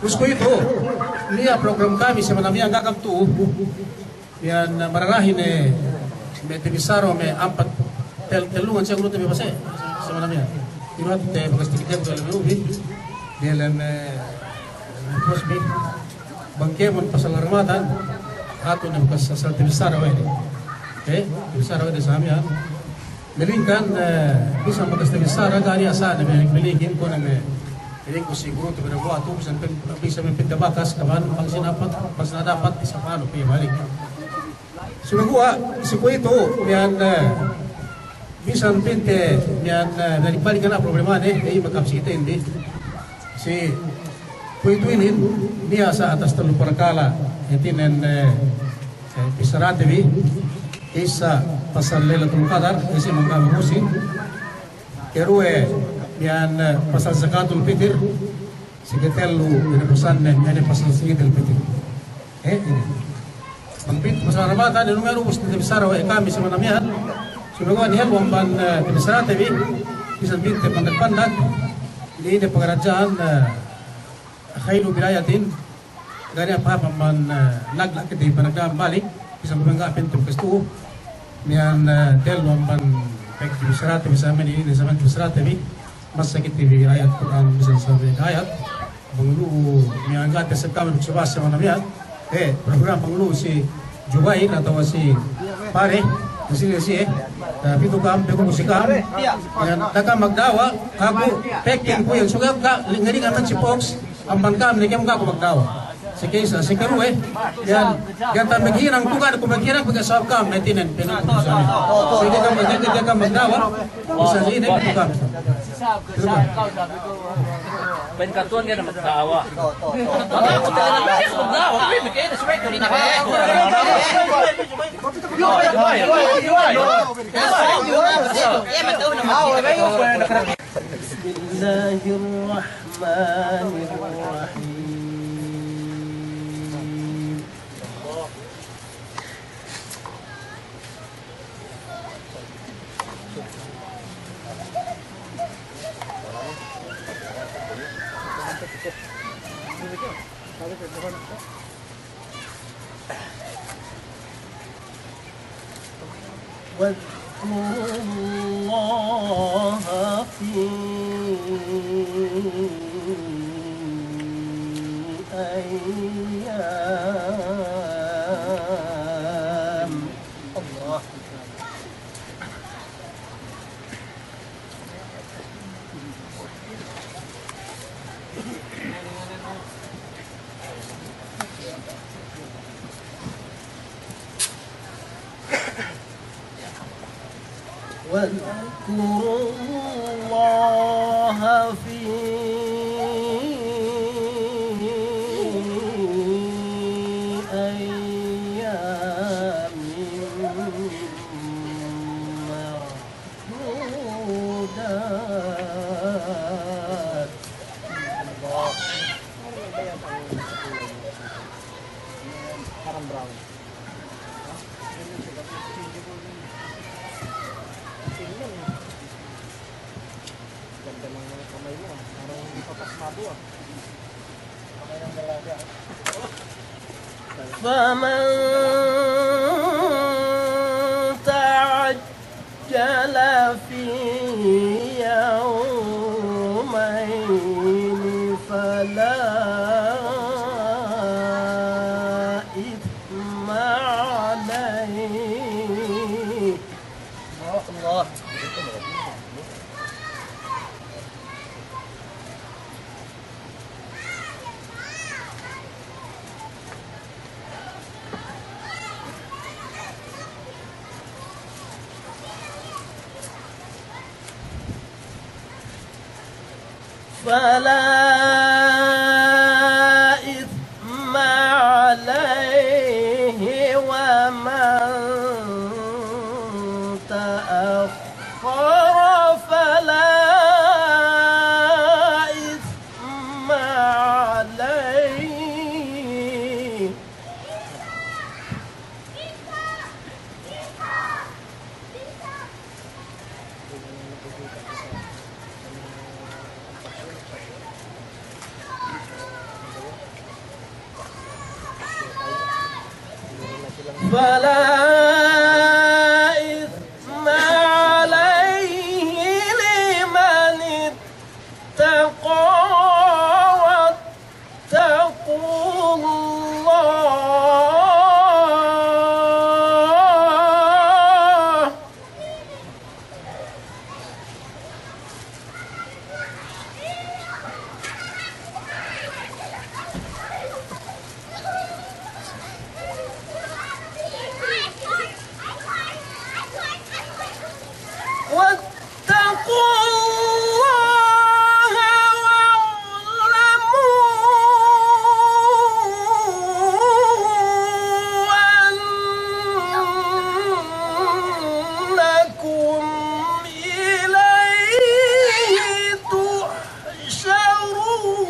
Gusto itu, lihat program kami sebenarnya ang kakabtu, yan mararahin may tibisaro may ampat telungan siya ulo tabi pase sebenarnya. Ibat bagas tikitnya tuh lebih ubi, dia posbi bangkemon pasal armatan, atau nih bagas asal tibisaro ini, tibisaro ini samian. Melingkan bisa bagas tibisaro kali asal nih melingkin ko na ini ko siguro ito pinagawa ito, bisa mempindabakas kaman pas nadapat isa paano balik. Sumagawa, si ko ito, yan, bisan pinte, yan, nalipalikan na problema magkapsita hindi. Si ko ito niya sa atas talong parakala, itinan pisaratevi, isa pasal lela tulukadar, kasi magkamusin, pero yan pasal zakatul fitr siketelu ini pesan ini pasal zakatul fitr ini pambit pasal Ramadan ini numero bus di besar kami sebenarnya sudah ni helwang ban besar tapi bisa binte pandang ini pengerjaan khairu bilayatin dari apa man naglak di panagam balik bisa membangga pintu kestu nian helwang ban pek besar tapi sama ini zaman besar tapi mas sakit TV ayat Quran bisa sampai ayat pengeluh yang angkat sekam untuk sebas sama nabiat program pengeluh si Jubair atau si Pare si tapi itu kam peko musikam yang taka magdawa aku peking ko yang suga ka ngari ka man si Fox amban kam ni kam ka ko magdawa si Kesa si Karu yan ganta maghirang tugan ko maghirang pag sa kam metinen pinang ko sa sige ka magdawa bisa ini kam Penkatuan ka na magkaawa. Bismillahirrahmanirrahim. واذكروا الله في أيام الله واذكروا الله في أيام معدودات فمن تعجل في يومين فلا إثم عليه الله فلا إثم عليه فلا إثم عليه لمن اتقى واتقوا الله واتقوا الله واعلموا أنكم إليه تحشرون.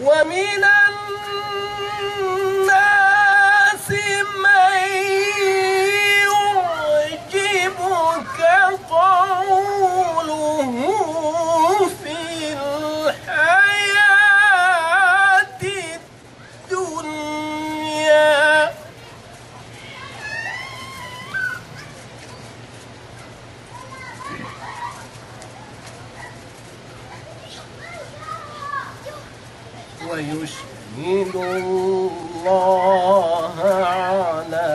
ومن الناس من يعجبك قوله في الحياة الدنيا ويشهد الله على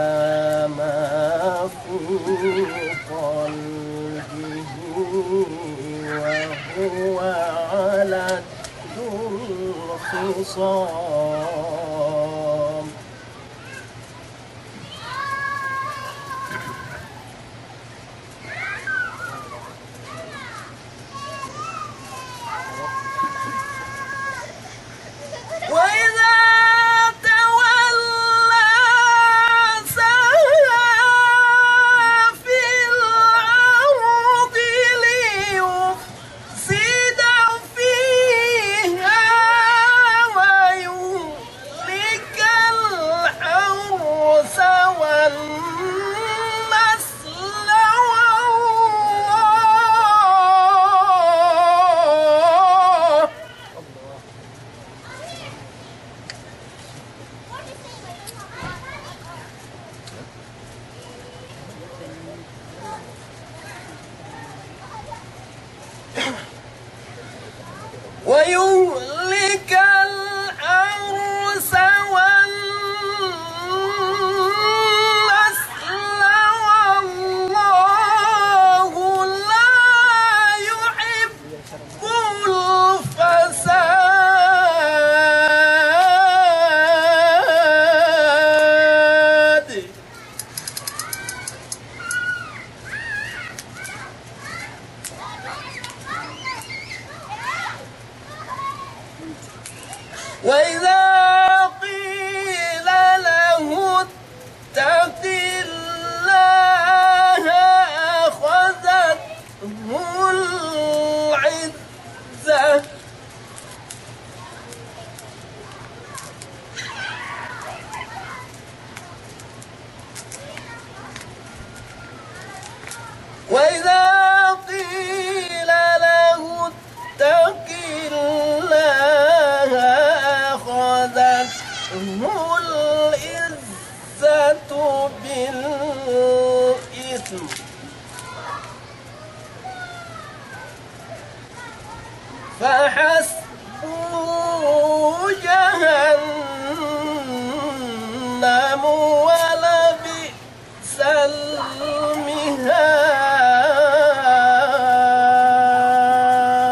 ما في قلبه وهو على الخصام. وإذا تولى سعى في الأرض ليفسد فيها ويهلك الحرث والنسل والله ويهلك الحرث والنسل والله لا يحب الفساد. وإذا قيل له اتق الله أخذته العزة وإذا قيل له اتق الله أخذته العزة بالإثم فحسبه جهنم ولبئس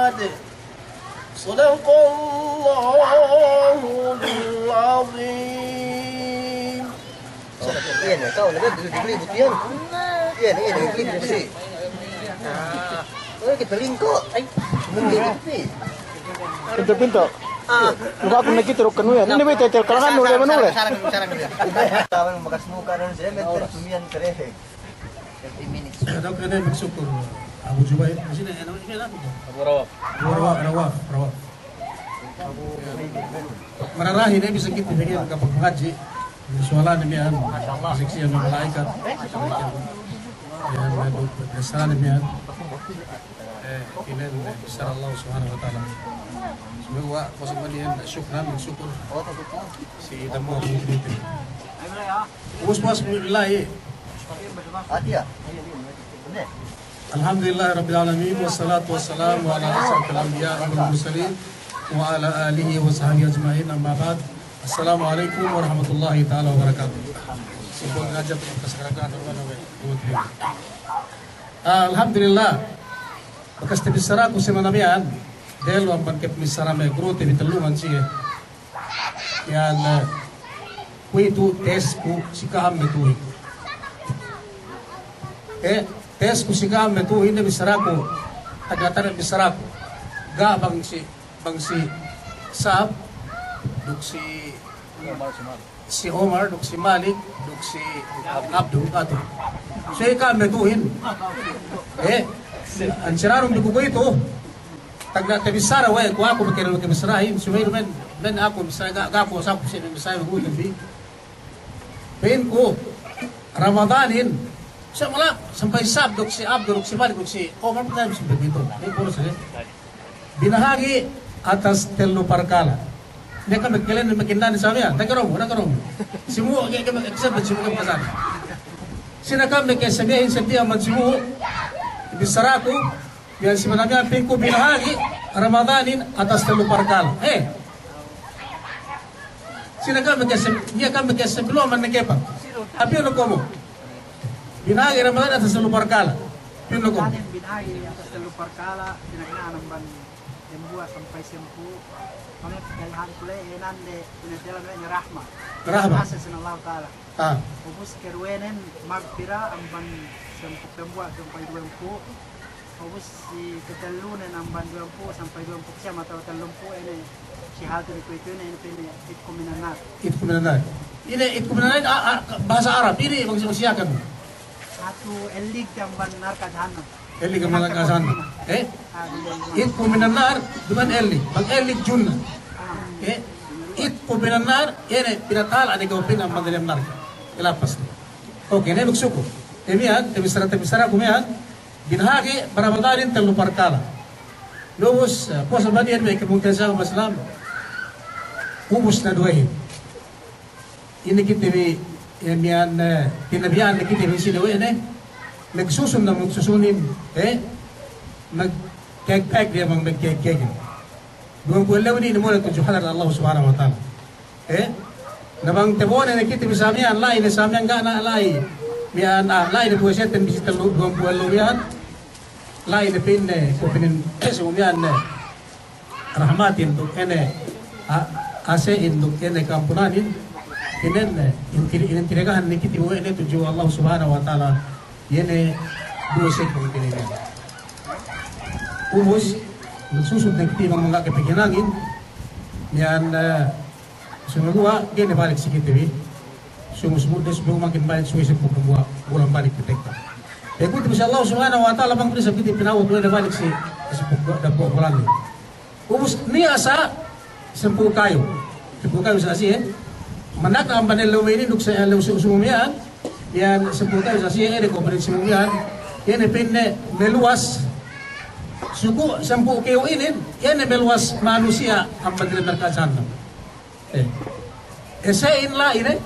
المهاد. صدق الله العظيم. Iya nih, kau lihat dibeli butian. Iya nih, dibeli beli. Oh, kita lingko. Mungkin beli. Pinto-pinto. Nggak ako nakita ro kanuya. Hindi ba ito kalangan nule manule. Sarang dia. Tawan makas muka ron siya, meter tumian kerehe. 30 minutes. Daw ka na magsukur. Abu Jubair. Kasi na, ano yung natin? Rawa. Mararahin na bisa kita bigyan kapag haji. Sualan niya yan. Siksiyan ng malaikat. Yan, nasalan niya yan. Ilan, bisar Allah subhanahu wa ta'ala. Semoga kosong niyan, syukran, syukur. Si Damo Abu Jubair. Usmas billahi. Atia. Alhamdulillah Rabbil Alamin. Wassalatu wassalamu ala asyrafil anbiya wal mursalin wa ala alihi wa sahbihi ajma'in, amma ba'd. Assalamualaikum warahmatullahi taala wabarakatuh. Sebelum ngajak keserakan Alhamdulillah. Bekas tebisara ku semanamian del wan ban kep misara me grote bitalungan siye. Yan kuitu tes ku sikam metuhi. Tes ku sikam metuhi ne bisara ku tagatan bisara ku. Ga bang si Sab duk si Omar, duk si Malik, duk si Abdul Qadir. Saya kami tuhin. Ang sirarong dugo ko ito, tagna tabisara way ko ako makiralo kay bisarahin. Sumayro men ako bisara gapo sa ko sa bisara ko gabi. Ben ko Ramadanin sa mala sampai Sab duk si Abdul, duk si Malik, duk si Omar pun sa dito. Puro sila. Binahagi atas telu parkala. Dia kan kalian makindan sa amin. Nagkaroon. Simu kaya kami accept simu kami kasama. Sinakam na kaya sabihin sa tiya man simu bisara ko yan si manami ang ko binahagi Ramadanin atas telu parkala. Sinakam na kaya sebelum man nakepa. Tapi ano ko mo? Binahagi Ramadan atas telu parkala. Ano ko mo? Binahagi atas telu parkala pinaglaan ng ban buat sampai sempuh. Kami kailangan pula nande pinadala na rahma. Asa sa Allah Taala. Ubus kerwenen magpira ang ban sempuh pembuat sampai 20. Ubus si ketalunan ang ban 20 sampai 20 siya atau 30 ini si hal itu ini itkuminanar. Ini itkuminanar bahasa Arab ini bang siakan. Satu elig yang ban narka jahanam. Eli kemana kasan? It puminanar dengan eli, bang eli junna. It puminanar, ini pinatal ada kau pinam mandalam nar. Kelapas. Oke, ini bersyukur. Demian, tebisara kumian. Binahagi Ramadanin telu parkala. Lubus puasa banian mereka mungkin sama Islam. Ubus na duahin. Ini kita bi yang tinabian kita bi sini ini. Nagsusun na magsusunin, nag-keg-keg dia mang nag-keg-keg. Doon po alaw ni mo na tujuhan na Allah subhanahu wa ta'ala. Nabang tebon na nakita bisami ang lain na sami ang gana alay. Miyan lain na po siya ten bisita doon po alaw yan. Lain na pinin sumiyan rahmatin duk asein duk kampunanin. Inintirigahan ni kiti mo ini tujuh Allah subhanahu wa ta'ala. Yene dua sekong pinili. Ubus nagsusod ng kitibang mga kapiginangin yan sumagawa yan balik si kitibi sumusmud na makin balik suwisip po kumuha ulang balik detekta. Kung ito sa Allah subhanahu wa ta'ala bang sa kitib pinawag na balik si dapo kulang. Ubus niya sa sempu kayo sa asihin manak ang banilawin nuk sa sumumian yan seputar sa siya ini konferensi mundial yan pinne meluas suku sampu keo ini yan meluas manusia ang pagdiritan sana esein la ini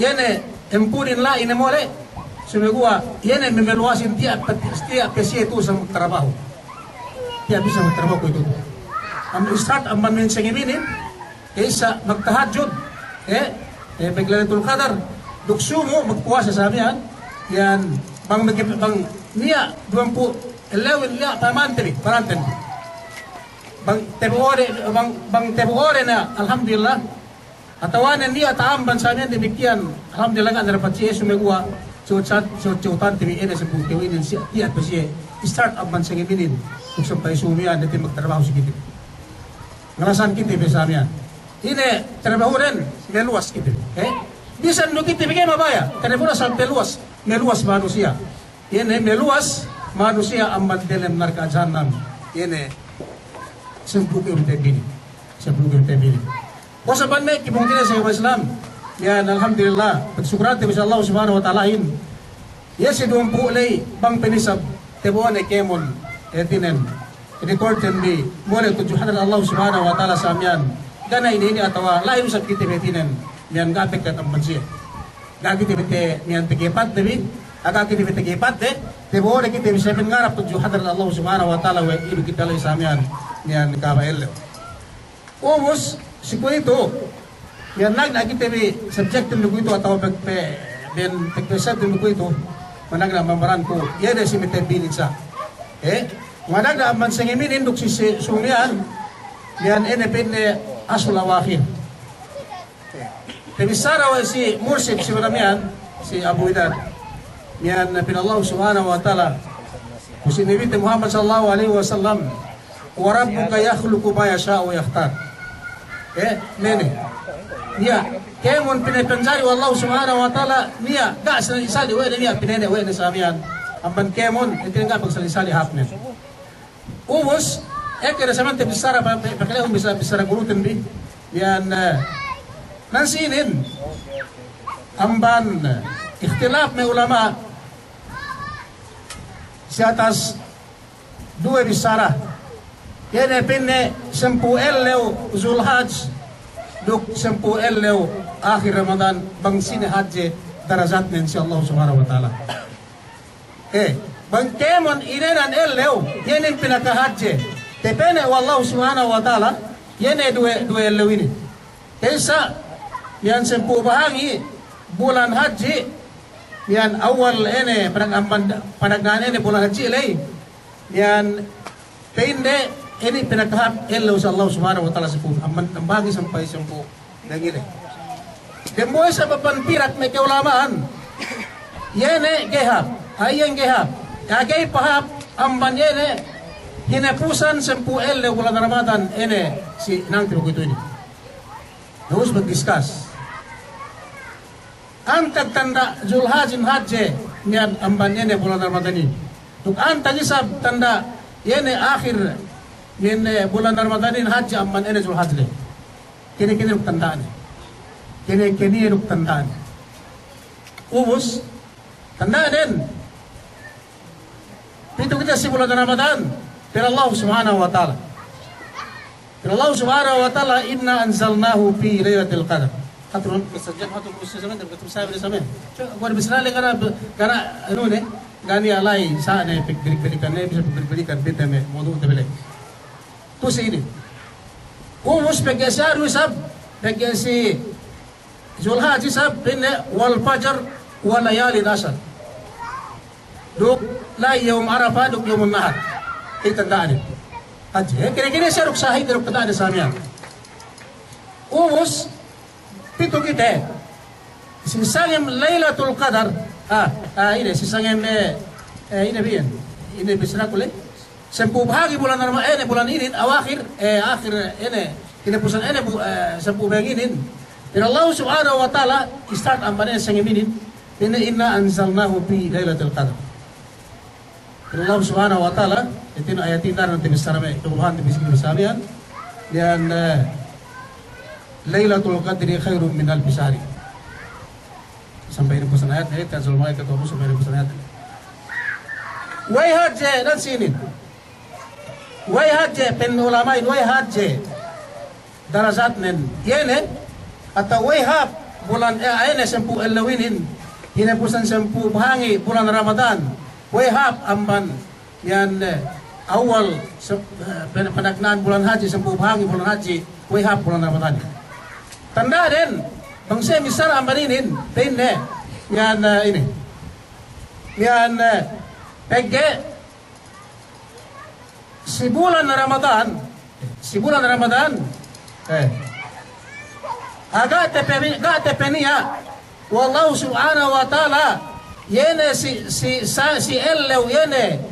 yan empunin la ini mole sumegua yan meluasin tiap pesi itu sa trabaho tiap bisa magtrabaho itu am start ang menseng ini kaysa magtahajud Bailatul Qadar duksumo magpuasa sa amin yan bang niya 20 11 niya pamantin bang tebuore na alhamdulillah atawanan niya taamban sa amin demikian alhamdulillah kan dapat siya sumegwa cutan timi ini sebut ini siya tiat siya start up man sa giminin kung sampai sumiyan natin magtrabaho sa gitip ngalasan kita besamnya. Ini trabaho rin, meluas kita. Bisan no kita bigay mabaya, trabaho sa meluas manusia. Ini meluas manusia ang magdalem narka jahannam. Ini sempurna bini. Bosa banne kibungkina sa Islam. Yan alhamdulillah, bersyukuran kepada Allah Subhanahu wa taala in. Ya si dumpu lay bang penisab tebuan ekemon etinen. Ini korten bi mole tujuhan Allah Subhanahu wa taala samyan. Gana ini atawa lain sa kita betinen. Yan gapek kat ambansi. Gagi tibete yan tegepat debi. Aga kita tegepat de. Tebuan kita bisa mengarap tujuhan Allah Subhanahu wa taala wa ibu kita lay samyan. Yan kabael. Umos si kuito. Yan kita bi subjectin lugu itu atau pagpesat din lugu itu. Manag na mamaran ko, yan ay si Mitebinin sa. Manag na man sa ngimin indok si Sumian, yan enepin ni Asulawakin. Temisara wa si Mursid, si Maramian, si Abu Idad, yan pinallahu subhanahu wa ta'ala, si Nabi Muhammad sallallahu alaihi wasallam, wa rabbuka yakhluqu ma yasha'u wa yakhtar. Nene. Niya, kaya mon pinapanjari wallahu subhanahu wa ta'ala niya, ga sa isali wa niya pinene wa na samiyan. Amban kaya mon itinga pagsalisali hapnen. Ubos kaya saman te bisara pakilahon bisara gurutin bi. Yan nansinin. Amban ikhtilaf may ulama sa atas dua bisara. Yan pinne 10 elew Zulhaj duk 10 elew akhir Ramadan bang sini haji darajat nin si Allah subhanahu wa ta'ala. Bang kemon inenan elew yenin pinaka haji tepene wallah subhanahu wa ta'ala yene dua elew ini. Kesa yan 10 bahagi bulan haji yan awal ene panagnan ene bulan haji lay yan pinde ini pinakahap elaw sa Allah subhanahu wa ta'ala sa po. Ang bagi sampay sa po. Nangili. Demoy sa papanpirat may kaulamaan. Yene gehap. Ayan gehap. Agay pahap. Amban yene. Hinapusan sa po elaw bulan Ramadan. Ene si nang tinugo ito ini. Nahus mag-discuss. Ang tagtanda Zulhajin Hajje. Niyan amban yene bulan Ramadan ini. Duk ang tagisab tanda yene akhir min bulan Ramadanin haji amman ene Zul Hajle. Kini ruk tandaan. Kini ruk tandaan. Ubus tandaan din. Pito kita si bulan Ramadan. Pero Allah subhanahu wa ta'ala. Pero Allah subhanahu wa ta'ala inna anzalnahu fi laylatil qadr. Katron masajjan hatul kusaman dan katum sabi sa men. Gua bisrale kana ano ne gani alay sa ne pigbilik-bilikan ne bisa pigbilik-bilikan bitame modu tebele. Pusi ini. Umus pagkasar usab pagkasi Zulhaj sab pinne wal fajr wa layali ashr. Duk la yawm Arafah duk yawm nahar. Itandaan. Haji kira-kira saruk sahid duk tandaan sa miyan. Umus pito kita. Sisangem Lailatul Qadar. Ini sisangem ini biyan. Ini bisra kulay. 10 bahagi bulan Ramadan bulan ini akhir ini kinapusan ini 10 bahagi ini. Pero Allah subhanahu wa ta'ala start ang banen sa ngiminin inna anzalnahu fi lailatul qadr. Pero Allah subhanahu wa ta'ala ito na ayatin na natin bisarame tubuhan natin bisig bisabihan yan lailatul qadri khairun min alfi shahr. Sampai po sa ayat na ito sa mga katapos sa mga po sa ayat. Way hadje nan sinin. Way hadje pen ulamain way hadje darajat nen yene atau way hap bulan ayene 10 elawinin hinapusan 10 bahangi bulan Ramadan way hap amban yan awal penagnan bulan haji 10 bahangi bulan haji way hap bulan Ramadan. Tanda din bangsa misal ambaninin penne yan ini yan pegge si bulan Ramadan aga tepenia wallahu subhanahu wa ta'ala yene si elew yene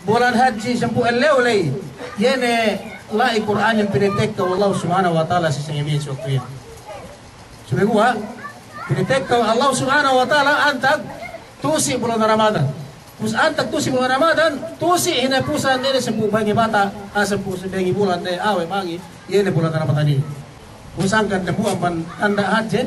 bulan haji 10 elew lay yene lai Quran yang pinitek ka Allah subhanahu wa ta'ala si sangyamin sa waktu yan. Sumiguha, pinitek ka Allah subhanahu wa ta'ala antag tusi bulan Ramadan. Kung antag tusi bulan Ramadan, tusi hinapusan nila sa buhay bata, asa po sa bengi bulan na awe magi, yan bulan Ramadan ini. Kung saan ka nabuang pan tanda hajit,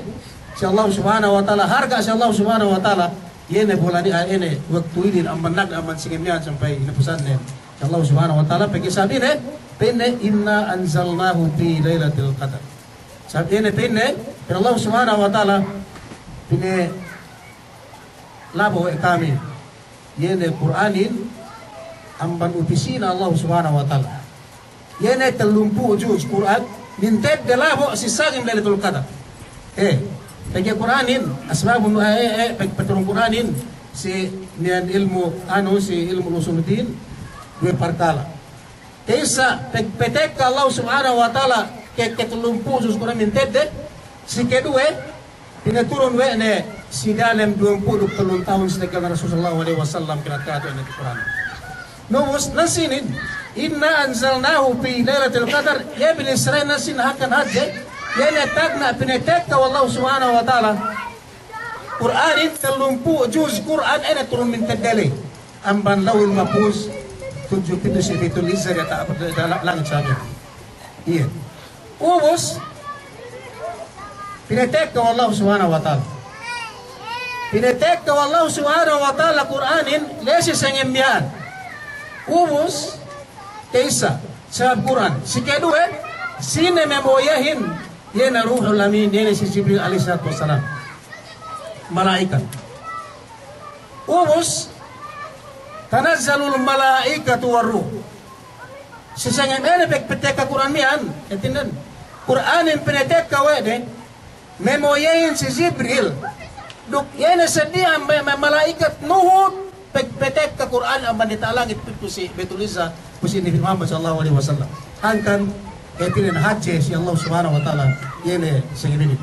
si Allah subhanahu wa ta'ala, harga si Allah subhanahu wa ta'ala, yan bulan ini, waktu ini, aman nag, aman singim yan, sampai hinapusan nila. Si Allah subhanahu wa ta'ala, pagi sabi ni, pinne, inna anzalnahu fi laylatil qadar. Sabi ni, pinne, pero Allah subhanahu wa ta'ala, pinne, labo kami, yan Quranin, amban opisina Allah subhanahu wa ta'ala. Yan ay talumpu juz Quran, minted de labo si sagim laylatul qadar. Pagi Quranin, asbabun pagpaturong Quranin, si niyan ilmu, si ilmu usuluddin, dua perkala. Kaysa, pagpetek ka Allah subhanahu wa ta'ala, ketulumpu juz Quran minted de, si kedua, pinaturun si dalam 23 tahun sejak Rasulullah SAW kinatato ng Quran. Numus nasinin, inna anzalnahu fi laylatil qadar, ya bin Israel nasin hakan hadje, ya natagna pinitek ka Allah subhanahu wa ta'ala. Quranin talumpu juz Quran ay naturun min tadali. Amban lawil mapus, tujuh pintu si Bitul Izzah ya tak langit sabi. Iya. Ubus, pinitek ka Allah subhanahu wa ta'ala. Pinitek ka Allah subhanahu wa ta'ala Quranin lesi sangimyan. Ubus kaysa sa Quran. Si kedua, sine memoyahin yan na ruhul amin, yan si Jibril alaihi salatu wassalam. Malaikat. Ubus tanazzalul malaikatu warruh. Si sangimyan pinitek ka Quran miyan. Etinan. Quranin pinitek ka wede memoyahin si Jibril. Duk yana sedia malaikat nuhut pegpetek ke Quran aman ditalangit pintu si Baitul Izzah pusin Nabi Muhammad sallallahu alaihi wasallam. Hangkan etinin haji si Allah subhanahu wa ta'ala yene singini.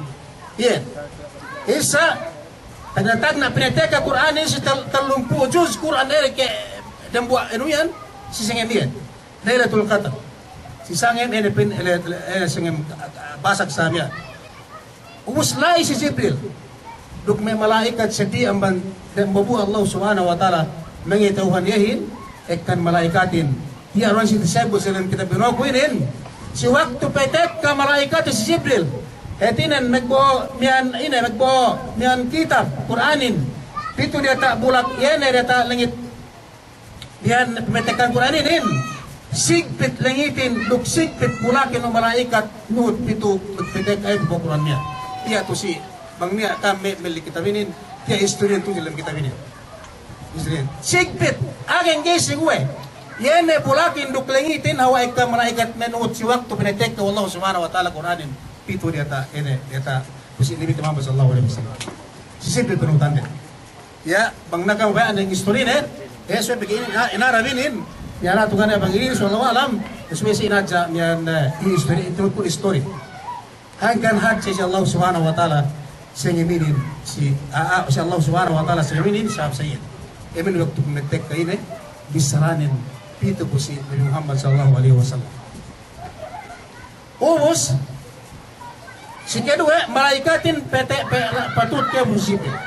Iya. Isa tagna pinitek ke Quran ini si talumpu juz Quran dari ke dan buat enuyan si singini. Lailatul Qadar. Si sangem ene pin singem basak samia. Ubus lai si Jibril. Duk may malaikat sedi amban dan babu Allah subhanahu wa ta'ala mengetahuan yahin ekkan malaikatin dia orang si disebut dalam kitab Binokuinin si waktu petek ke malaikat si Jibril etinan magbo mian kitab Quranin pitu dia tak bulak yana dia tak langit mian pemetekan Quranin sigpit langitin duk sigpit bulakin ng malaikat nuhut pitu petek ay Quran niya iya to si Bang niya kami milik kitab ini, dia historian tu dalam kitab ini. Historian. Sigpit, agen gising gue. Yene pulakin duk lengitin hawa ika malaikat menut si waktu pinitek ke Allah subhanahu wa ta'ala Quranin. Pitu dia tak, ini dia tak. Pusin Nabi Muhammad sallallahu alaihi wasallam. Sigpit penutan dia. Ya, bang nakam ba ang historian so begini inarabinin. Yana tukan bang ini sallallahu alam. Espesi inaja mian history itu pun story. Hangkan haji Allah subhanahu wa ta'ala sengiminin si Allah subhanahu wa ta'ala sengiminin sahab sayyid. Emin waktu memetek ka ini bisaranin pito po si Nabi Muhammad sallallahu alaihi wasallam. Ubus si kedua malaikatin patut ke musibah.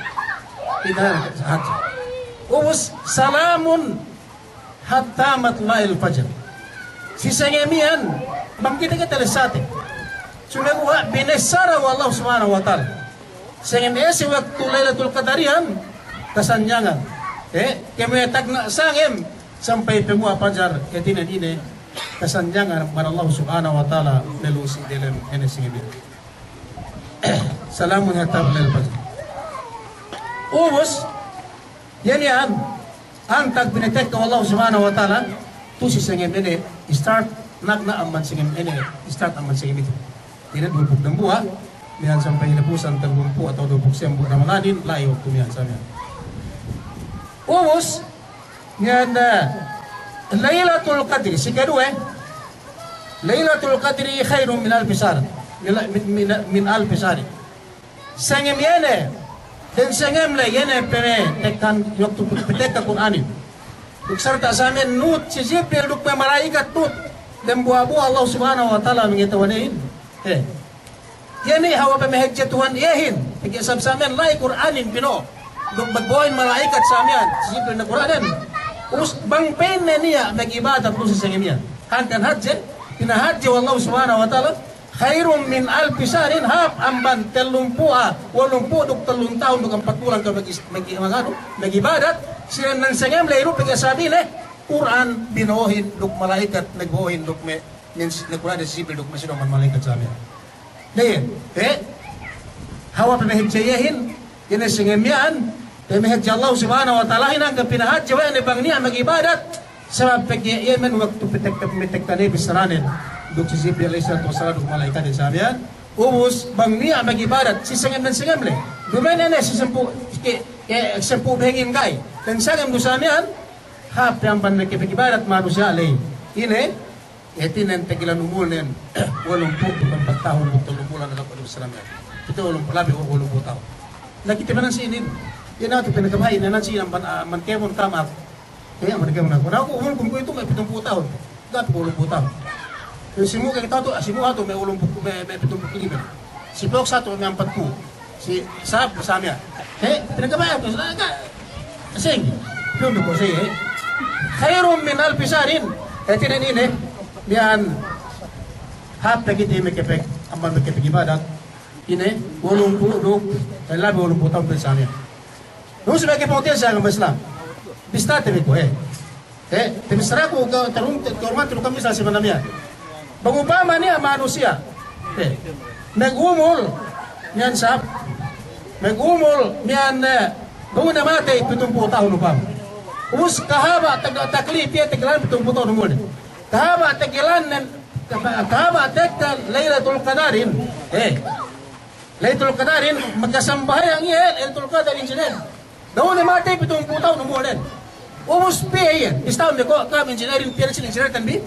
Tidak haji. Ubus salamun hatta matla'il fajr. Si sengimian bang kita lesate. Sudah binesara Allah subhanahu wa ta'ala. Sehingga si waktu Lailatul Qadarian kasanjangan. Kami tagna sangem sampai pemua pajar ketinan ini kasanjangan kepada Allah subhanahu wa ta'ala melusi dalam ini singin. Salamun hatta matla'il fajr. Ubus yan antag binitek ke Allah subhanahu wa ta'ala tu si singin ini start nagna aman singin ini start aman singin itu. Tidak 26 buah mian sampai hinapusan 30 atau 29 Ramadanin lai waktu mian sampai. Ubus mian Lailatul Qadri si kedua Lailatul Qadri khairun min alfi shahr min alfi shahr. Sangem yana dan sangem la yana peme tekan waktu petek Quranin. Duk serta samen nut si Jibril duk malaikat nut dan buah-buah Allah Subhanahu wa taala mengetawanin. Yani hawa pemehajat Tuhan yahin. Pagi sab-samen lai Qur'anin pino. Dug bagboin malaikat samian. Sipil na Qur'anan. Us bang penne niya mag-ibadat mo sa sangimya. Hankan hajj, pinahajj Allah Subhanahu wa taala khairum min alfi shahrin hab amban 30 dug 3 taon dug 4 bulan ka mag-ibadat. Sila nang sangam layro pagi sabi Quran binohin dug malaikat nagbohin dug me nagkuha sa sipil dug masino man malaikat samian. Dayan, hawa pemehadjayahin, yun ay singamyaan, pemehadja Allah Subhanahu wa ta'ala, hinang kapinahadja, wa yan ibang niya mag-ibadat, sa pagyayaman, waktu pitek-pitek-tani, bisaranin, duk si Sibli alayhi salatu wasalam, duk malaikat din sabi yan, ubus, bang niya mag-ibadat, si singam-singamle, dumain na si sampu behingin kay, dan sangam do sabi yan, hap yang pan mag-ibadat, manusia alay, ini, etinan tegilan umulan 84 tahun untuk umulan dalam Nabi Sallam. Itu lebih 80 tahun. Lagi teman sinin. Yan nato pinagkamay na nansi ang mankemon tamak. Kaya mankemon ako. Ako umul kung ito may 70 tahun. Dapat 80 tahun. Simu kita tu simu ato may 75. Si Pok satu may 40. Si Sab samya. Pinagkamay ako. Sing. Yun ko say. Khairum min alfi shahrin. Etinan ini yan hap pagiti may kepek amban may kepek ibadat ini 80 labi 80 tahun bersama nung sebagai pengotian sa agama Islam bistate ko timisra ko torman kami sa simanamya bangupama niya manusia nagumol niyan sab nagumol niyan doon na matay 70 tahun upam us kahaba taklif ya teglan 70 tahun umul kahaba tegilan kahaba tekal Lailatul Qadarin Lailatul Qadarin magkasambahay ang iyan Lailatul Qadarin sinin daw na matay 70 tahun umulan umus piyayin istam ko kam engineering piyan sin engineer tan bi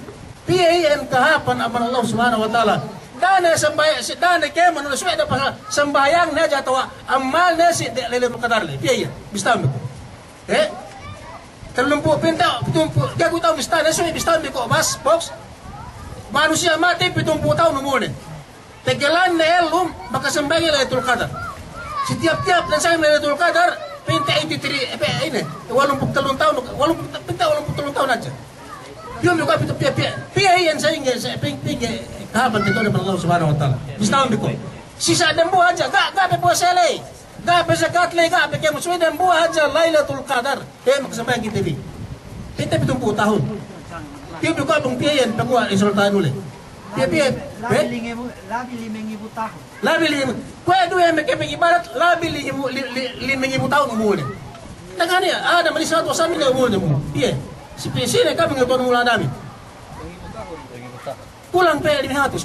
piyayin kahapan aman Allah Subhanahu wa taala dana sambay si dana kay manuno suweda pa sambayang na jatawa amal na si Lailatul Qadar piyayin istam ko terlumpuh pinta, gago tahu mistana, so ibistan ko mas box. Manusia mati 70 tahun umurnya. Tegelan na elum makasambay Lailatul Qadar. Setiap-tiap na sa Lailatul Qadar, pinta 83 ini 83 tahun, 83 tahun aja. Yun juga pia yan sa inyo sa ping kahaban dito ng Allah Subhanahu wa taala. Bistawan ko. Sisa dan buah aja, gak po selay. Gabi zakat le gabi kaya muswid ang buha dyan Lailatul Qadar makasambay ang kitibi kita 70 tahun tiyo ko abang piyan pagkuha isultahan ulit piya labi 5,000 tahun labi 5,000 kaya doon yung may ibarat labi 5,000 tahun umulit nagani ada malisato sa amin na umulit mo piya sine kami nga ito mula namin kulang pa 500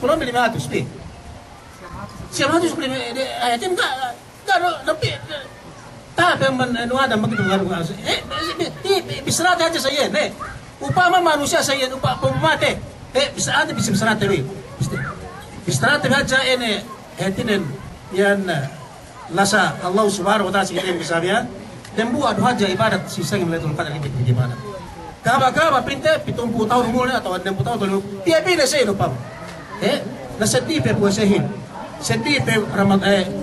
piya 500 ayatin ka tapi man ada begitu bisa aja saya upama manusia saya pemate bisa bisrat aja ini etinen yang lasa Allah Subhanahu wa taala sige bisa ya dan buat aja ibadat sisa yang Lailatul Qadar ini gimana kaba pinte 70 tahun umurnya atau 60 tahun dia pilih saya upama nasaddi pe puasahin sedih pe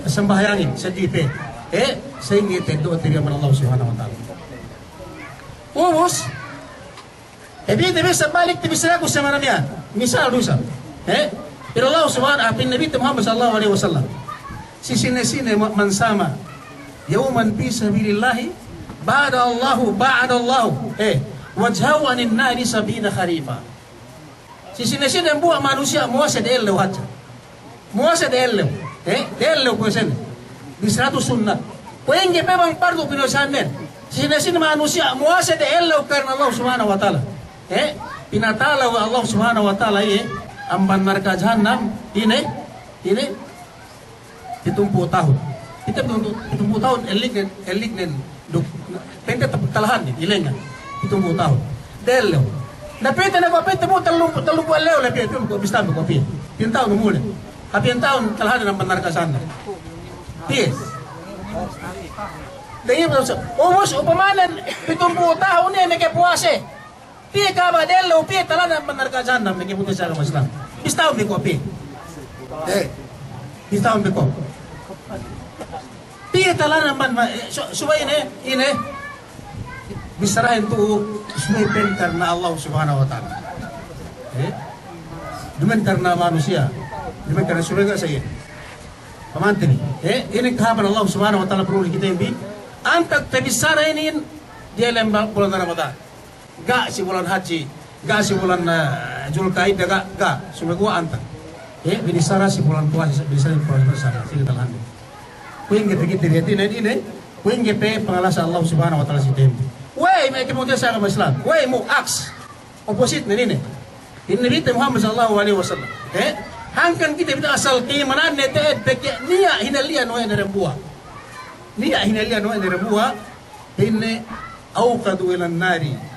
sembahyangin sedih pe sehingga tentu tidak Allah Subhanahu wa taala umus bisa balik bisa aku sama nabi misal dosa pero Allah Subhanahu wa taala Nabi Muhammad sallallahu alaihi wasallam sine man sama yawman fi sabilillah ba'da Allah wajhahu anin nari 70 kharifa sine yang buat manusia muasa del lewat muasa dello ko sen di 100 sunnah kuing gepe bang pardo pinosamen sina manusia muasa dello karena Allah Subhanahu wa taala pinatala wa Allah Subhanahu wa taala amban neraka jahanam ini 70 tahun kita 70 tahun elik duk pente talahan ilenga 70 tahun dello napita na ko pente mo talumpo leo la pente ko bistambo ko pintaw no mule Hapian tahun telah ada nampak neraka sana. Yes. Dan ini umus upamanan 70 tahun ni may puase. Pi ka ba delo pi talana manarka jahannam ngi putus agama Islam. Istaw mi ko pi. Istaw mi ko. Pi talana man suway ini bisarahin tu suway karena Allah Subhanahu wa taala. Dumen karena manusia. Dumen karena surga saya. Pamantin. Ini kahaban Allah Subhanahu wa taala perlu kita imbi. Antak tabisara ini dia lembang bulan Ramadan. Gak si bulan haji, gak si bulan Zulkaidah, gak semua gua antar. Binisara si bulan puasa, binisara puasa bersama. Sini talan. Kuing kita lihat ini, kuing kita pengalasan Allah Subhanahu Wa Taala si tembi. Wei, mereka mau jasa agama Islam. Wei, mau aks, opposite ini. Ini Nabi Muhammad Sallallahu Alaihi Wasallam. Hangkan kita asal keimanan nete peke niya hinalia noe dari buah. Niya hinalia noe dari buah. Ini awqadu ila nari.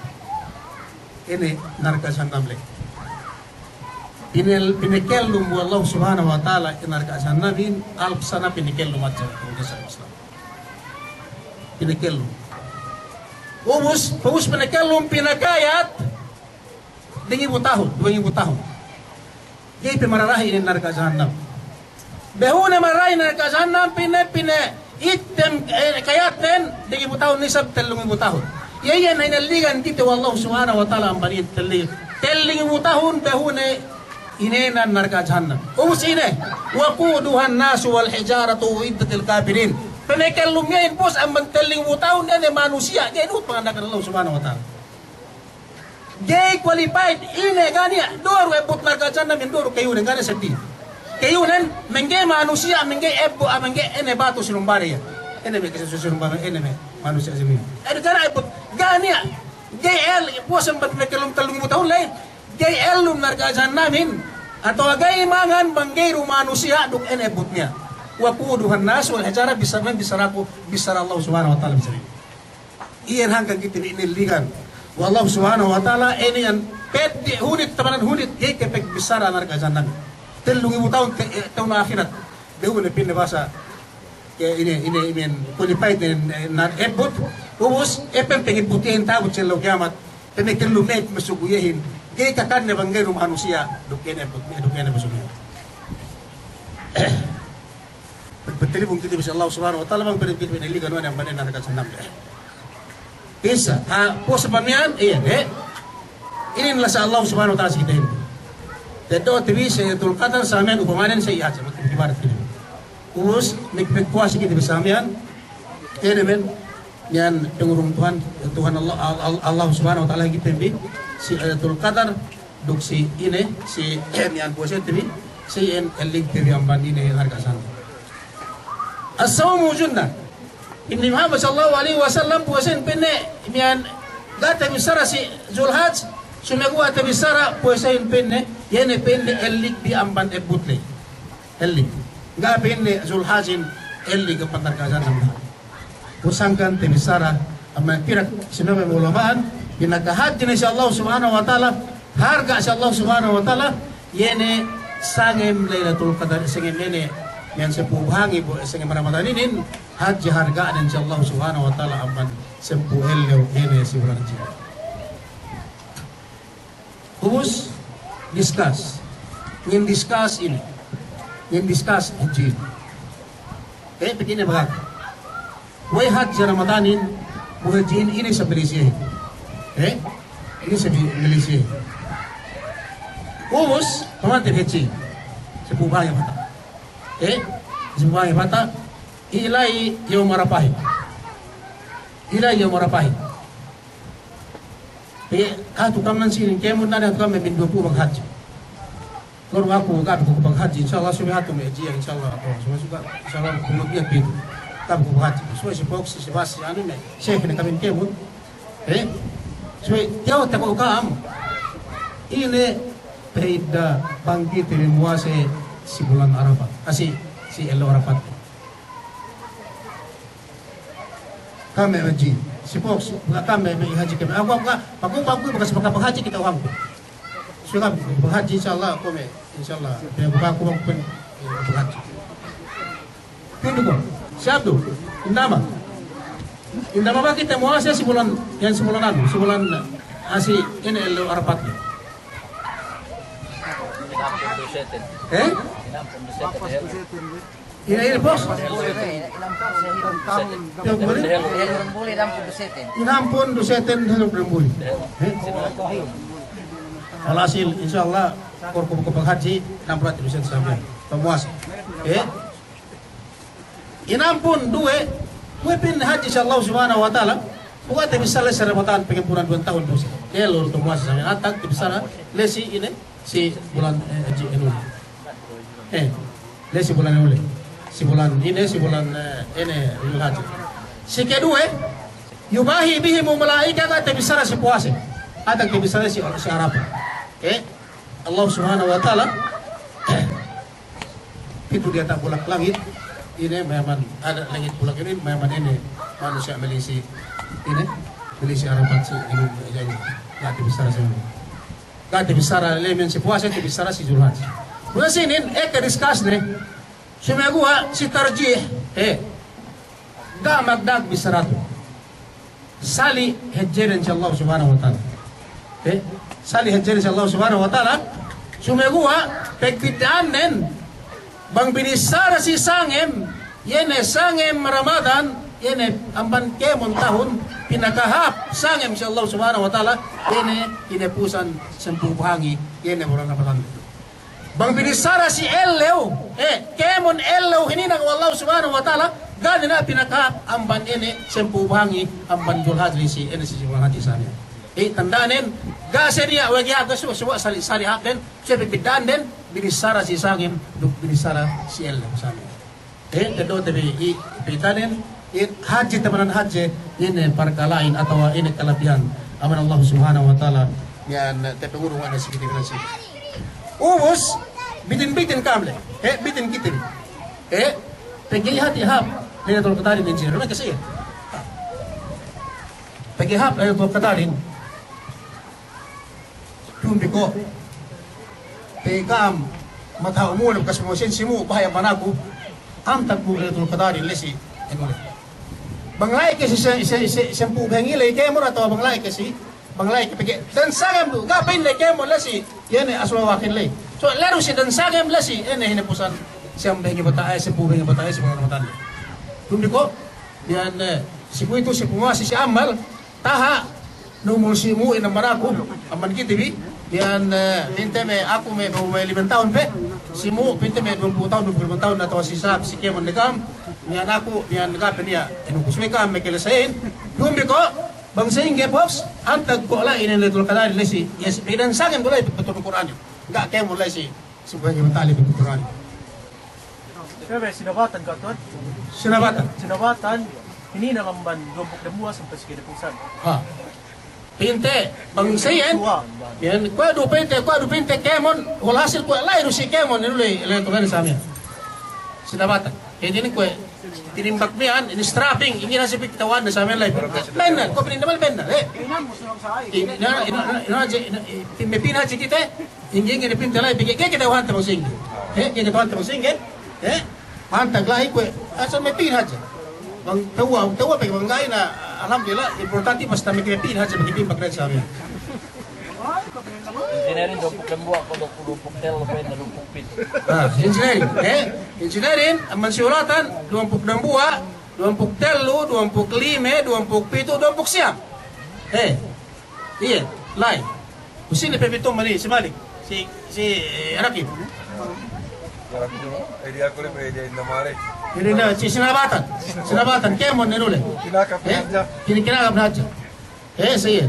Ini narka jahannam le. Pinekellum Allah Subhanahu wa taala narka jahannamin alf sana pinekellum aja Islam. Pinekellum. Ubus pinekellum pinakayat 2000 tahun. Jadi pemararahi ini narka jahannam. Behune marahi narka jahannam pine item kayaten 2000 tahun nisab 3000 tahun. Yayan ay naligan dito Allah Subhanahu wa taala ang banit telling mo tahun behune inenan narka jahannam. Ubus ine waquduhan nasu wal hijaratu iddatil kafirin. Penekellum ngayon pos ang telling mo tahun ene manusia ngayon pangandakan Allah Subhanahu wa taala. Gay qualified ine gania doro ebut narka jahannam doro kayunan gana sedih. Kayunan mengge manusia mengge ebo mengge ene batu sinumbari ya. Ene me kesusurumbari ene me manusia sini. Ada cara ebut gania GL puasan bat mekelum talung tahun lain GL lum narga jahannamin atau gay mangan banggeru manusia duk enebutnya waquduhan nas wal hijara bisa Allah Subhanahu wa taala bisa iyan hanggang kita ini ligan wallahu Subhanahu wa taala ini yang pedi hunit tamanan hunit gay kepek bisara narga jahannamin telung tahun akhirat deun pinne basa ini qualified na ebut ubus pengen putihin tabut sa kiamat pemikin lumit masuguyahin kaya kakan na banggay manusia dukin ebut masuguyahin pagpatilibong kita bisa Allah Subhanahu wa taala bang piniligan yang banin na nakasanam isa po sa pamiyan ini nila sa Allah Subhanahu wa taala sa kita hindi dito tiwi sa tulkatan sa amin upamanan sa ihat sa magkibarat kita ubus nagpagpuasi kita sa amin men yan pengurung Tuhan Allah Subhanahu wa taala kita bi si Ayatul Qadar duk si ini si yan puasa tibi si en elik tibi amban ini harga sana as-sawmu junnah Ibn Muhammad sallallahu alaihi wasallam puasa penne yan data misara si Zulhaj sumegwa ta misara puasa penne yan penne elik bi amban ebutle elik ga penne Zulhajin elik kapandar kasan sama pusangkan tebisara amma pirak sinabi ulamaan pinakahadin si Allah Subhanahu wa taala harga si Allah Subhanahu wa taala yene sangem Lailatul Qadar sangem nene yan sa puhangi po sangem Ramadan ini haji harga dan si Allah Subhanahu wa taala amman sempu elyo yene si bulan haji humus discuss ini ngin discuss haji begini bagat Wai haji Ramadanin muhajin ini sebelisih, ini sebelisih. Ubus pemantin haji, sepubahnya mata, sepubahnya mata, ilai yaum Arafahi, Katu kaman sini kemun nada tu kami bin 20 bang haji. Kalau aku bang haji, insyaallah semua hatu meji, insyaallah semua suka, insyaallah kemudian pintu. Kami buhati, semua si box, si bas, anu me, chef ni kami kemun, semua jauh tak kam, ini perida bangkit dari muase si bulan Arafat, si elo Arafat. Kami haji, si box, kami haji kami. Aku bekas haji kita orang. Sudah berhaji insyaallah aku me, insyaallah. Aku berhaji. Pintu ko. Siap tu, indama ba kita muasa si bulan Así ini el Arafat. Eh? Ini bos. Yang boleh? Inampun duseten helok rembuli. Alhasil insyaallah korkom haji 600 sampai pemuas. Inampun dua pin haji insyaallah subhanahu wa taala. Bukan misalnya Ramadan pengempuran 2 tahun dosa. Elor pemuas sampai atak bisa lesi ini si bulan haji ini. Lesi bulan ini. Si bulan ini haji. Si kedua yubahi bihim malaikat atau bisa si puasa. Atau bisa si Arab. Allah Subhanahu wa taala itu dia tak bulak langit. Ini memang ada langit bulak ini memang ini manusia melisi ini melisi Arafat si ini jadi enggak bisa semua. Enggak bisa elemen si puasa itu bisa si Zulhijjah. Bukan sini ke discuss nih. Semua gua si tarjih magdag bisa ratu. Sali hajjarin Allah Subhanahu wa taala. Sali hajjarin Allah Subhanahu wa taala. Semua gua pegbidanen bang binisara si sangem yene sangem Ramadan yene amban kemon tahun pinakahap sangem si Allah Subhanahu wa taala yene pusan sempuh hangi yene bulan Ramadan. Bang binisara si Elleu, kemon Elleu ini nak Allah Subhanahu wa taala gani na pinaka amban ini sempu bangi amban Zulhijjah si ini si Zulhijjah sana. Tandanen ga seria wagi aga suwa sali haden sepe bidanden binisara si sangim duk binisara si Elleu sana. Tedo tebe bitanen haji teman haji ini perkalain atau ini kelebihan aman Allah Subhanahu wa taala yang tepe urung ada sedikit nasi. Ubus bitin kamle bitin kitin pergi hati hap dia tol ketarin din sini rumah kasi pergi hap dia tol ketarin tumbi ko pegam mata umul kas mosen simu bahaya manaku am tagbu dia tol ketarin lesi enole banglai kasi sempu bangile kemur atau banglai kasi banglai pergi dan sagam tu ngapain le kemur lesi yene aswa wakin le. So laro si dan sagam lasi ini pusan siyang bengi batay si bengi batay si mga matan. Tumdi ko yan si itu si pumasi si amal taha numul si mu inang manako aman kitibi yan pinte me ako me 5 tahun pe si mu pinte me 20 tahun 25 tahun atau si sab si kemon negam yan ako yan negap niya inu kusme kam me kelasain tumdi ko bang sehingga pops antag ko la inen letul kanal lesi yes pidan sagam ko la betul Quran. Enggak kayak mulai sih sebagai mentali Quran. Siyempre, sinabatan ka doon? Sinabatan, hindi nakamban lumpok na buwas ang pasikinapusan. Pinte, bang sayin, yan, kuwado pinte, kemon, wala hasil kuwa, lairo si kemon, nilulay, ilang sa amin. Sinabatan. Hindi ni kuwa, tinimbak miyan, in-strapping, hindi na si pitawan na sa amin live. Benar, ko pininamal benar, may pinhaji kita, hindi nga pinta live, kaya kita wanta mong singgit. Kaya kita wanta mong singgit, mantag lahi ko, asan may pinhaji. Bang tawa pag bangay na, alhamdulillah, importante basta may pinhaji, magkipimbak rin sa amin. Engineering dompok lembuak ko dompok tel na dompok pit. Engineering ang mansiulatan dompok lembuak, dompok telu, dompok lime, dompok pito, dompok siam. Iya, lain. Kusini pepitong mali si Malik, si Rakib. Idea ko rin, idea na mali. Ini na si sinabatan kemon nilule. Kinakap na dyan. Kinakap na dyan. Sige.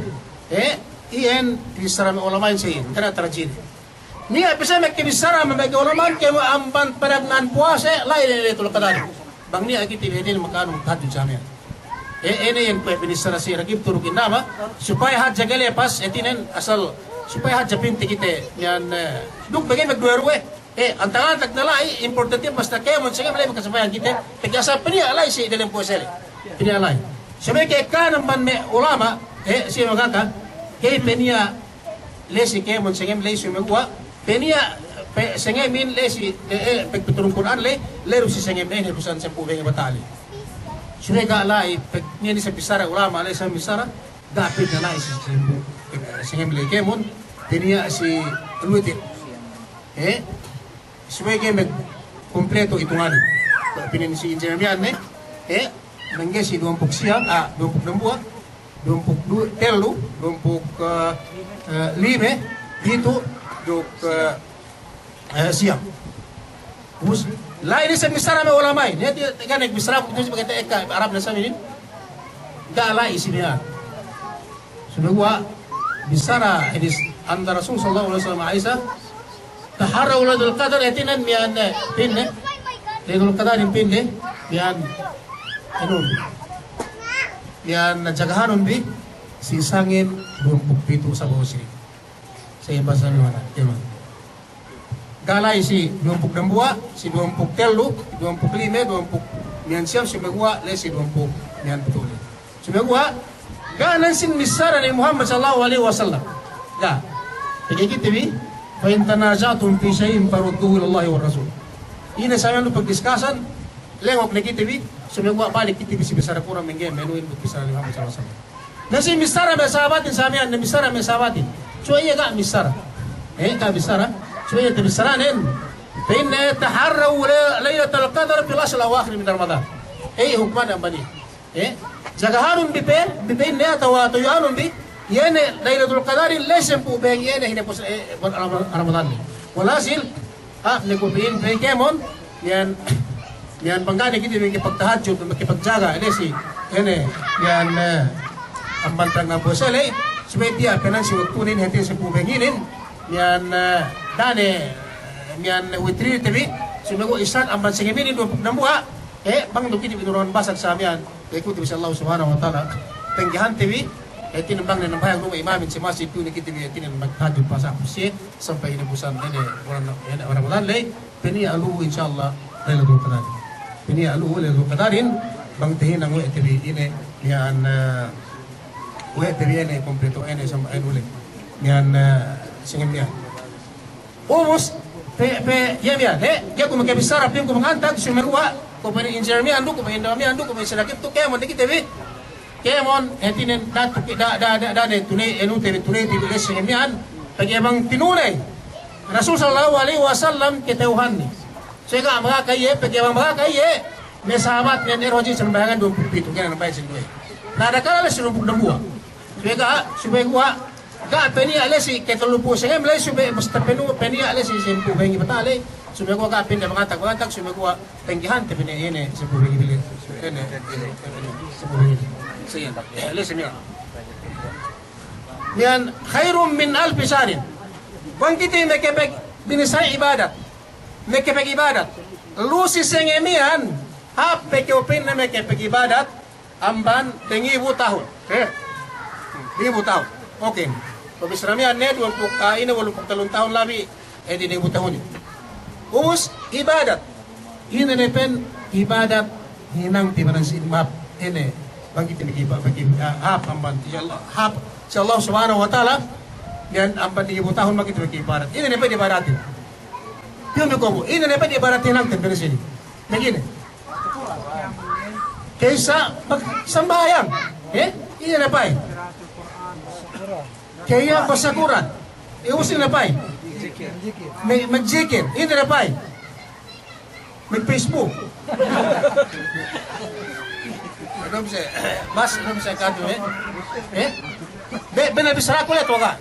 Iyan, kisara may ulamain siya, kaya tragedy. Niya, bisa may kisara may ulaman, kaya mo amban panagnan puwase, lain nila ito lakadari. Bang niya, agiti, hindi na magkano magkadyo sa amin. Ini yan po, pinisara si Rakib Turukin nama, supaya hadja galepas, etinen, asal, supaya hadja pinti kita, yan, duk, bagay magduwerwe. Ang tangan tagnalay, importante, basta kaya mo, sige, malay magkasabayan kita, pagkasa, pinialay si dalang puwasele. Pinialay. Sabi kaya kanang man may ulama, siya magkaka, kaya penia lesi kaya mon sengem lesi megwa penia sengemin lesi pagpiturong Quran lero si sengem ini busan sempu bengi batali sunai ga lai pag niya ni sa bisara ulama lai sa bisara dapit na lai si sempu singem kemon tenia si luite sebagai meg kompleto hitungan pinin si Jeremiah nangge si 20 siang 20 dembua 20 telu 20 lime itu dok siang us lain sa misara me ulamai dia kan ek misara ko sebagai eka Arab na samin gala isinya sudah gua misara hadis anda Rasul sallallahu alaihi wasallam Aisyah tahara uladul qadar etinan mian pinne Lailul Qadar pinne mian anun mian jagahanon bi sisangin 27 sa bawah sini saya bahasa mana teman galay si 22 si 20 telu 25 20 mian siam si megua le si 20 mian betul si megua ganan sin misara ni Muhammad sallallahu alaihi wasallam ga jadi kita bi fa in tanazatum fi shay'in farudduhu ila Allah wa rasul ini saya lu pagdiskasan lengok na kita bi si megua balik kita bi si besar kurang menggem menuin bisara ni Muhammad sallallahu alaihi wasallam nasi misara be sahabatin samian misara me sahabatin so iya ga misara ka misara شوية بسرانين فإن تحروا ليلة القدر في العشر الأواخر من رمضان حكمان أمبني جاهارون بين نيات واتيانون بي يعني ليلة القدر ليس بين يعني هنا بس رمضان ولكن نكوبين بين كمون yan bangkane kita may kipagtahadjud makipagjaga ini ini yan ang bantang na bosele sumedia kanan si wagtunin hati sa pubenginin yan dane yan witri tabi sumago isat ang bansingimin do namuha bang duki di binuron basag sa amian ikuti bisa Allah subhanahu wa taala tenggihan tabi tinambang na nambahang nung imamin si masjid tuni kita bi tinan maghadjud pasak si sampai ini busan ini orang Ramadan lay peni alu insyaallah lailatul qadar ini alu lailatul qadarin bang tihin ang wetbi ini yan wetbi ini kompleto ini sampai ulit yan singem yan umos pe yan dia ko magkabisara pim ko mangantag sumerwa ko pa ni engineer andu ko pa indami andu ko may salakit to kaya mo dikit bi kaya mon etinen da ne tunay enu tunay di singem yan pag ibang tinunay Rasul sallallahu alaihi wasallam ketauhan ni sehingga mga kaya, pagkibang mga kaya, may sahabat niyan eroji sa nambahangan 27, kaya nambahan sa duwe. Nadakala na sinumpog ng buwa. Subay kuha, ka, peniya alesi, ketulupo siya ngayon, subay, basta peniya alesi, simpo, bengi batali, subay kuha ka, peniya mga tag, subay kuha, penggihan, peniya yun, simpo, bengi bilit. Simpo, bengi bilit. Siyan, alesi niya. Yan, khairum min alfi sarin. Bang kita may kepek, binisay ibadat. May ibadat. Lusi sengemian, hape ke opin na may ibadat, amban, tengibu tahun. 1000 tahun. Okay. Pabisramian net, walpuk kain, walpuk talong tahun labi, di 1000 tahun. Umus, ibadat. Hinanepen, ibadat, hinang tibanan si map, ini, bangkit ni iba, hap, amban, hap, sa Allah subhanahu wa ta'ala, yan, amban 1000 tahun, bangkit ni ibadat. Ini nepen ibadatin. Yun ko ini na pa di baratin lang pero sini. Begini. Kaysa sambayang. Ini na pa. Kaya basakuran. Iusin na pa. May magjikir. Ini na pa. May Facebook. Ano bisa? Mas ano bisa kado Benabisara ko ito ka.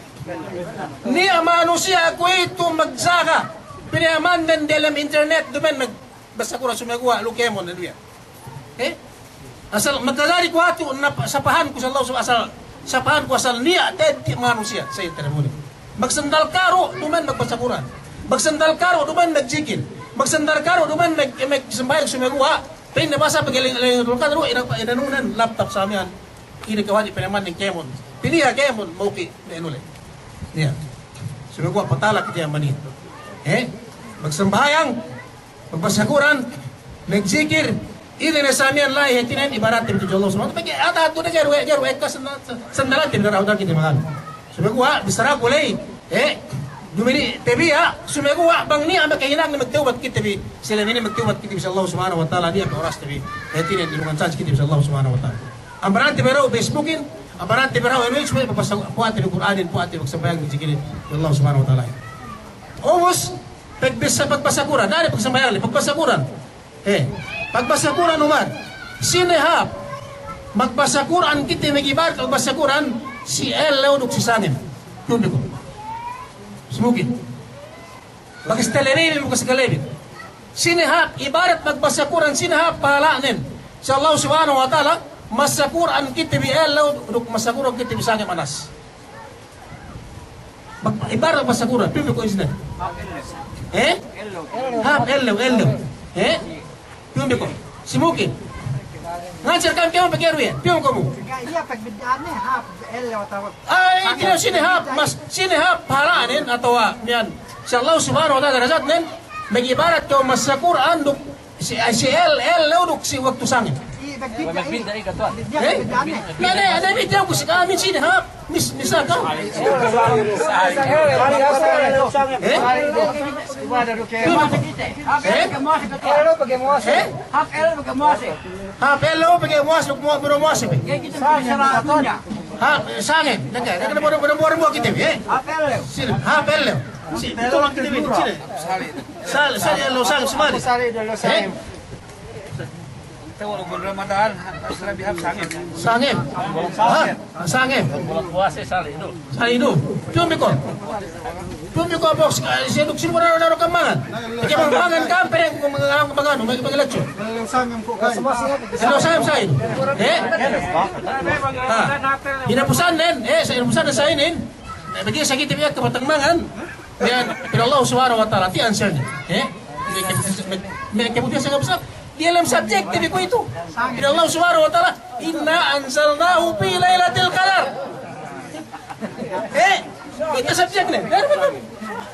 Ni manusia ako ito magsaga. Pinayaman dalam internet duman magbasa ko sumagawa lukemon na duya. Asal magkagari ko ato sapahan ko sa Allah asal sapahan ko asal niya dead manusia sa internet mo. Magsandal karo duman magbasa Quran. Magsandal karo duman nagjikil. Magsandal karo duman magsambayang sumagawa. Pin nabasa pagaling kan ro inanunan laptop sa amin. Ini kawali pinayaman ng kemon. Piliha kemon mauki na inuli. Niya. Sumagawa patala kita manit. Magsambayang, magbasakuran, nagzikir, ini na sa amin lahi, hetinan, ibarat, tim tujuh Allah semua. Tapi ada atu na jaru eka sandalan, tim darah udah kita makan. Sumegua, bisara kulay, dumini, tebi ya, sumegua, bang ni, ama kahinang na magtawad kita, tebi, sila ini magtawad kita, bisa Allah subhanahu wa ta'ala, dia oras, tebi, hetinan, dilungan chance kita, bisa Allah subhanahu wa ta'ala. Ang barang, tebi raw, Facebookin, Abarante beraw which way puati ng Quranin puati magsambayang ni Allah subhanahu wa ta'ala. Umos pagbasakuran, dari pagsambayang pagbasakuran. Pagbasakuran umar. Sinehap magbasakuran kita magibar pagbasakuran si Elaw duk si Sangem. Tundo ko. Sumugin. Pagistelerin mo kasagalebin. Sinehap ibarat magbasakuran sinehap pahalanin. Sa Allah subhanahu wa ta'ala masakuran kita bi Elaw duk masakuran kita bi Sangem anas. Ibarat masakuran tundo ko isna. Hap Elaw. Tundo ko. Sumugin. Ngajar kami kamu pakai RW, pion kamu. Iya pagbidaan ni hap Elaw tawag. Ay, kino sinihap haranin atau yan. Si Allah subhanahu wa ta'ala razat nen magibarat kau mas sa Quran duk si Elaw duk si waktu sangin. Pagbidaan ay katuan. Nane, ada bidang ko si kami sinihap. Misal kau. Hap Elaw pakai muas duk muas. Hap sangin. Naga bodo kita Hap Elaw. Tolong kita sini. Sal Elaw sang semari. Tahu bulan Ramadan, asal bihab sangim. Sangim. Bulan puasa sali itu. Tumi ko box. Siya duk sino na kamangan. Kaya mangan kamper kung mga maglacho. Elaw sangim sa in. Inapusan nen. Sa inapusan na sa inin. Bagi sakit biya kapatangmangan. Yan, pero Allah subhanahu wa ta'ala ti answer niya. May kemudian sa kapsa. Di alam subjektif ko itu. Pero Allah subhanahu wa ta'ala, inna anzalnahu fi lailatul qadar. Itu subjeknya.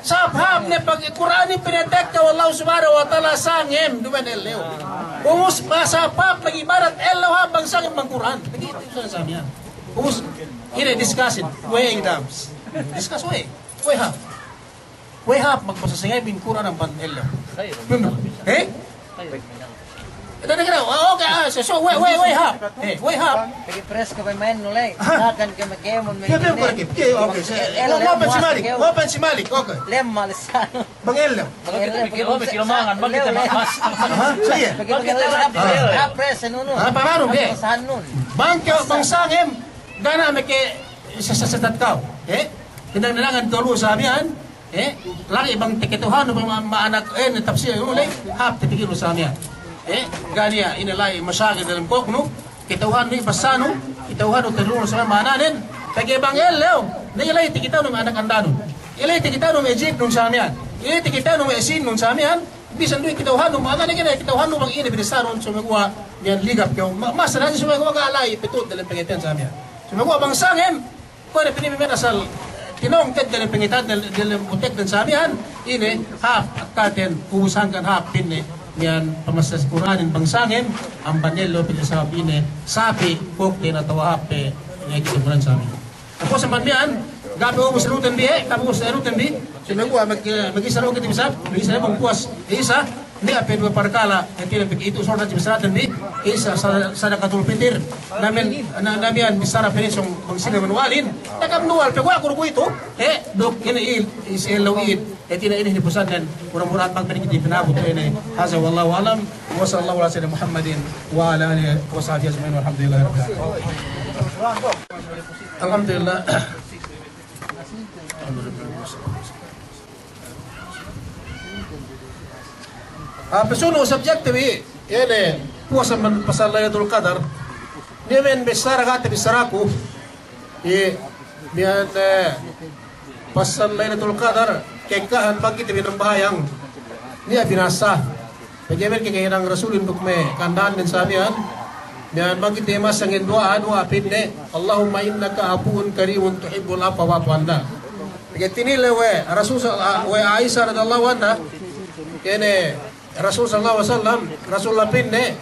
Sabhab ne pag Quran pinatek ka Allah subhanahu wa ta'ala sangem duman Elaw. Umus masapap nagibarat Elaw habang sangem mang Quran. Begitu sa sabi yan. Umus ini discussion way exams. Discuss way hap. Way hap magpasasangay bin Quran ang pan Elaw. Ito na okay, so way hap. Way hap. Pag-press ka pa main nulay. Nakan ka makemon. Okay. Wapan si Malik. Okay. Lem malisano. Bang Elaw. Kilomangan, bakit mas? Sige. Press nuno. Paano be? Saan nun? Bang sangem gana make sasatat ka. Kinanglangan tulu sa amian. Lagi bang tikituhan bang maanak tafsir ulay hap tipikilo sa amian. Gania inalay masyagid dalam kokno, kitauhan ni basano, kitauhan o terluno sa mananin, kaya bang Elaw, na ilay tikitaw ng anak andano, ilay tikitaw ng Egypt nung sa amihan, ilay tikitaw ng Esin nung sa amihan, bisan doon kitauhan ng mga nanin, kitauhan ng mga inibisaron, sumagawa niyan ligap kayo, masarahan sumagawa alay, pitut dalam pengitan sa amihan. Sumagawa bang sangem, kung pinimimin asal, tinongkad dalam pengitan, dalam butek dan sa amihan, ini, hap, at katen, ubusangkan hap, pinne, yan pamasas Quranin bangsangin ang banelo pinasabi ni sapi kokte na tawape ngay kisuburan sa amin. Ako sa manmian gabi mo sa rutan bi tapos sa rutan bi sinago mag-isaro kita bisap mag-isaro bang puas isa ni ape dua parkala iti na itu sorta sa bisatan bi isa sa nakatul pitir namin bisara penisong bang sila manualin takamnual pero ako ito dok ini is Elawid iti na ini pusan dan murah-murah pang pinigiti pinabot ini haza wallahu alam wa sallallahu ala sayyidina Muhammadin wa ala alihi wa sahbihi ajma'in walhamdulillahi rabbil alamin. Alhamdulillah. Pesuno subjektif ini puasa pasal Lailatul Qadar nimen besar kata besaraku biar pasal Lailatul Qadar kekahan bagi tinang bahayang niya binasa bagaimana kekayaan Rasulun untuk me kandaan dan sabihan dan bagi tema sangin doa pinne Allahumma innaka afuun karimun tuhibbul afwa wa'fu anna begitu lewe Rasul wa Aisyah radhiyallahu anha kene Rasul sallallahu alaihi wasallam Rasulullah pinne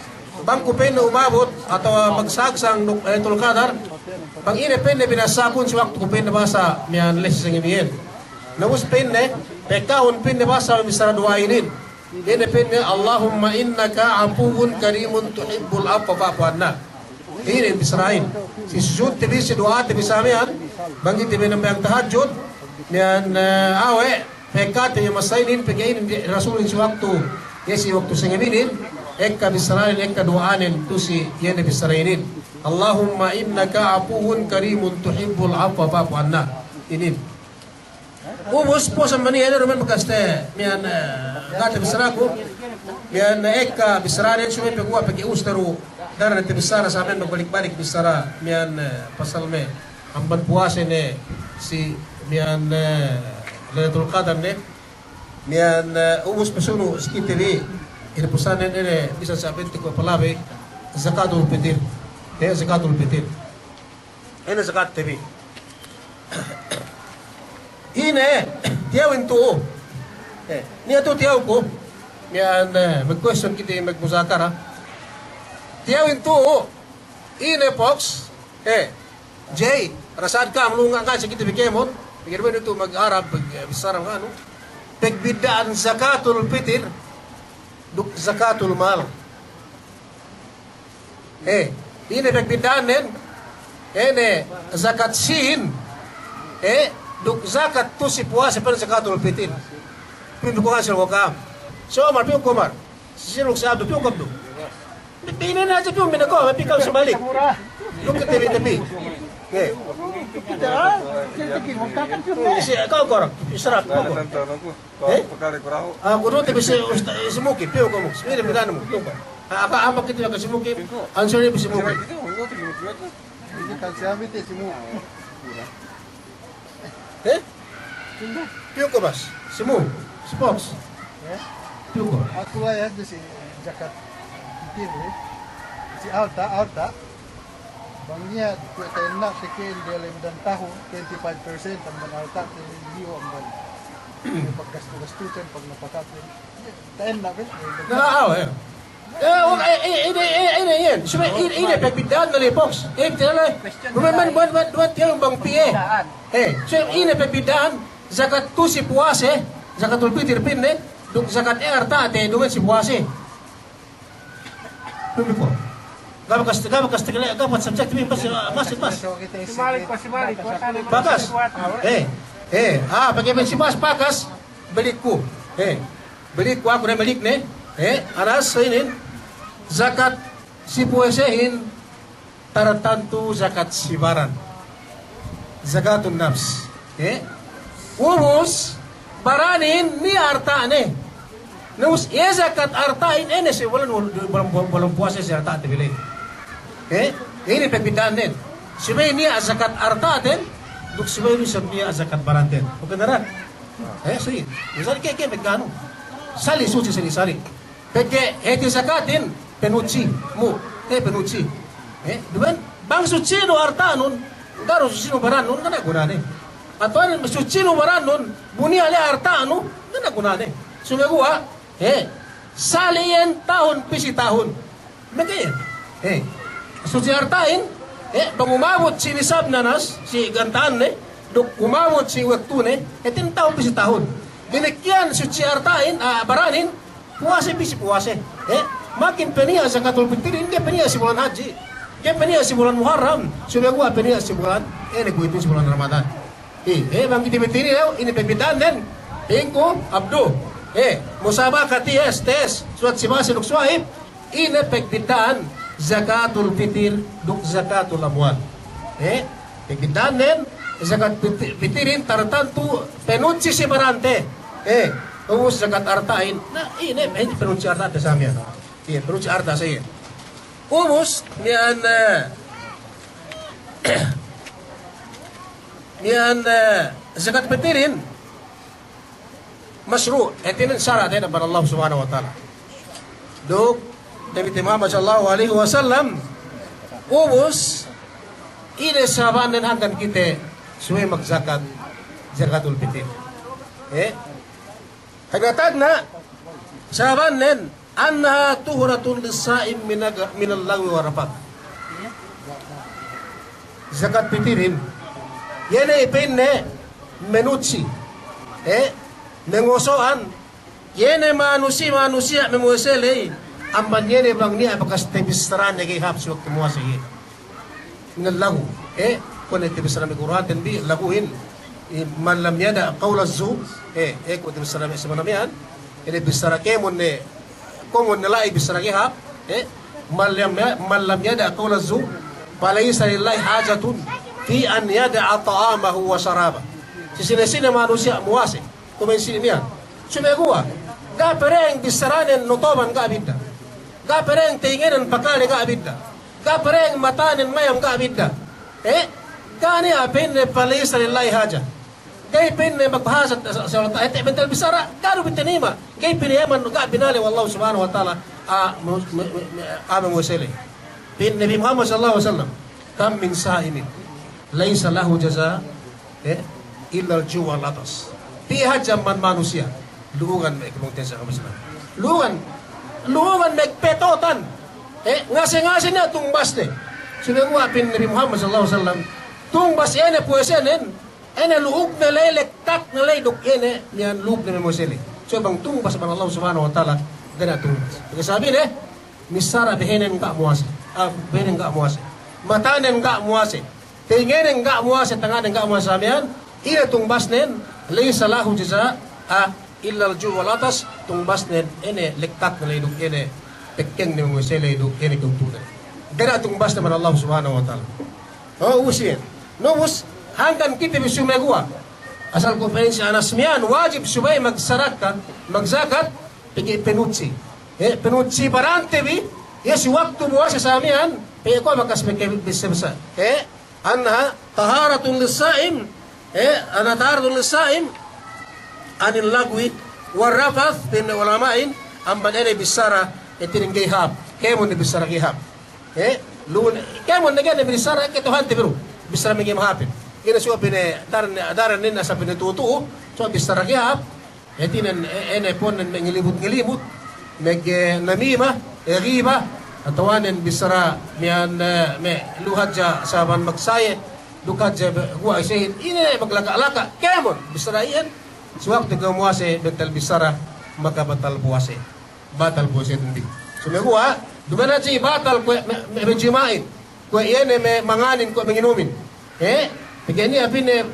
bangku pinne umabot atau magsagsang Lailatul Qadar pag ine pinne binasakon sa waktu ko pinne basa miyan les sangimihin Namus pinne, pekahun pinne basa misara duainin. Ini pinne Allahumma innaka afuwun karimun tuhibbul afwa fa'fu anna. Ini bisrain. Si sujud tibi si doa tibi samian. Bangkit tibi nambang tahajud. Yan awe pekat yang masainin pegainin rasulin si waktu. Yesi waktu sengibinin. Eka bisrain eka doanin tu si yan bisrainin. Allahumma innaka afuwun karimun tuhibbul afwa fa'fu anna. Ini. Ubus po sa maniya naman makaste. Yan kata bisraku. Yan eka bisrain sumay pagwa pag-iustaro. Darah nanti besar sa amin magbalik-balik bisara mian pasal me amban puasa ne si mian Lailatul Qadar ne mian ubus pasuno skitiri ina pusanen ne bisa sa amin ko palabe zakatul fitr zakatul fitr ina zakat tabi ine tiawin to niya to tiaw ko mian mag-question kita magmuzakara Tiawin to, ine Fox, Jay, rasad ka, mulungan ka, sige tibikemon, bigyan ito mag-arab, bisarang ano, pagbidaan zakatul fitr, duk zakatul mal. Ine pagbidaan nen, zakat sin, duk zakat to si puasa pa zakatul fitr. Pindu ko nga sila wakam. So, Omar, piyong kumar, sinulog sa abdo, piyong kabdo. Hindi na natin yung minako, mapikaw sa balik. Yung katibi-tabi. Okay. Ikaw korang, isarap ko. Kuno tabi si Muki, piyo ko mo. Smiri magana mo. Apa kita ka si Muki? Answer niya si Muki. Piyo ko bas? Si Mu? Si Fox? Piyo ko? Aku lah ya di si Jakarta. Si Alta, bangnya kena sekian dalam dan tahu 25% tamban Alta hindi ang ban. Paggasto-gastusan pag napatatin. Tain na ba? Ini yan. Suma ini pagbidaan na lipoks. Tinalay. Buwan tiyong bang piye. So ini pagbidaan zakat tu si puase, zakatul fitr pinne, duk zakat Arta te dungan si puase. Pumiko. Gabakas subject mi pas. Simalik. Pakas. Pakai si mas pakas balik ko. Balik ko ako na balik ne. Aras ini zakat si puasehin taratantu zakat sibaran. Zakatun nafs. Ubus baranin ni Arta ne. Nus zakat artain si walang puasa si arta tibili. Ini perbedaan din. Sibay niya zakat artaten, duk sibay niya zakat baranten. Oke naran. Sige. Misal kaya magkano? Sali suci sali. Peke heti zakatin penuci mu. Penuci. Diban? Bang suci no artanon, garo suci no baranon kana gunane. Atau suci no baranon, buni ale artano kana gunane. Sumegua salian tahun pisi tahun. Magkaya. So si Artain, pag umabot si Nisab nanas, si Gantaan duk umabot si Waktune, 10 tahun pisi tahun. Binigyan si Artain, baranin, puwase pisi puwase. Makin peniya sa zakatul fitr, hindi peniya si bulan haji. Hindi peniya si bulan Muharram. Sumagawa peniya si bulan, nagwito si bulan Ramadan. Bang kitibitini ini pembedaan din. Ingko, Abdo. Musabakat tes suat si Masi duk suahib ini pegbidaan zakatul fitr duk zakatul amwal. Pegbidaan din zakat fitrin tartantu penuci si barante. Ubus zakat artain. Nah ini penuci arta sa amin. Penuci arta sa iya. Ubus niyan zakat fitrin مشروع اتنين شرع دينا بر الله سبحانه وتعالى دوك Nabi Muhammad sallallahu alaihi wasallam ubus ine sabanan hanggan kita suwe magzakat zakatul fitr. Hagatad na sabanan annaha tuhratun lis-sa'im min al-lagwi wa rafat. Zakat fitrin yene ipinne menuci nengosoan yene manusia memuasele amban yene bang ni apakas tebistran nagay hapsi waktu muasa ye من اللغو كنا تبصر بقرات بي لغوهن من لم يدع قول الزور كنت تبصر بسمنا ميان اللي بصر كمون كمون لا بصر كها من لم يدع قول الزور فليس لله حاجة في أن يدع طعامه وشرابه sini manusia muase komen sini mian cuma gua ga pereng bisaranen notoban ga bidda ga pereng tingenan pakale ga bidda ga pereng matanen mayam ga bidda kani apenne palisa lillahi haja kay penne maghasa sa bental bisara garu bitanima kay penne yaman ga binale wallahu subhanahu wa ta'ala ama musele bin nabi Muhammad sallallahu alaihi wasallam kam min sa'imin laysa lahu jaza illal juwa latas. Piha zaman manusia. Luungan may kumungten sa kamasama. Luungan may petotan. Ngase-ngase na tungbas ne. Sinagwapin Nabi Muhammad sallallahu alaihi wasallam. Tungbas ene puwesenen. Ene luug na lektak na duk ene. Yan luug na memoseli. So bang tungbas man Allah subhanahu wa ta'ala. Gana tungbas. Kaya sabi ne. Misara behenen ka muase. Behenen ka muase. Matanen ka muase. Tingenen ka muase. Tanganen ka muase samihan. Ina tungbasnen laysa lahu jaza illa al-ju' wal atas tungbasnen ene lektak na layduk ene pekkeng ni mo sele layduk ene kuntunan dara tungbas naman Allah subhanahu wa ta'ala usin no us hanggan kita bisumegwa asal konferensya anasmian wajib subay magsaraka magzakat pigi penutsi penutsi parante bi yes waktu buwasa sa amihan pigi ko makasmeke bisabsa anha taharatun lis-sa'im أنا تعرض للصائم عن اللغو والرفث بين العلماء أم بدأنا بالسارة يترين جيهاب كيمون بالسارة جيهاب لون كيمون نجنا بالسارة كتوهان تبرو بالسارة مجيم هابن إذا شو بين دار الناس بين توتو شو بالسارة جيهاب يتين أنا بون نجلبوت مج نميمة غيبة أتوان بالسارة ميان لوهجة سابان مكساية dukat gua isahin ini maglaka-laka kemon bisarayan sewaktu kemuase betal bisara maka batal puase tindi sumegua dumana si batal ko mejimain ko yene me manganin ko menginumin begini apine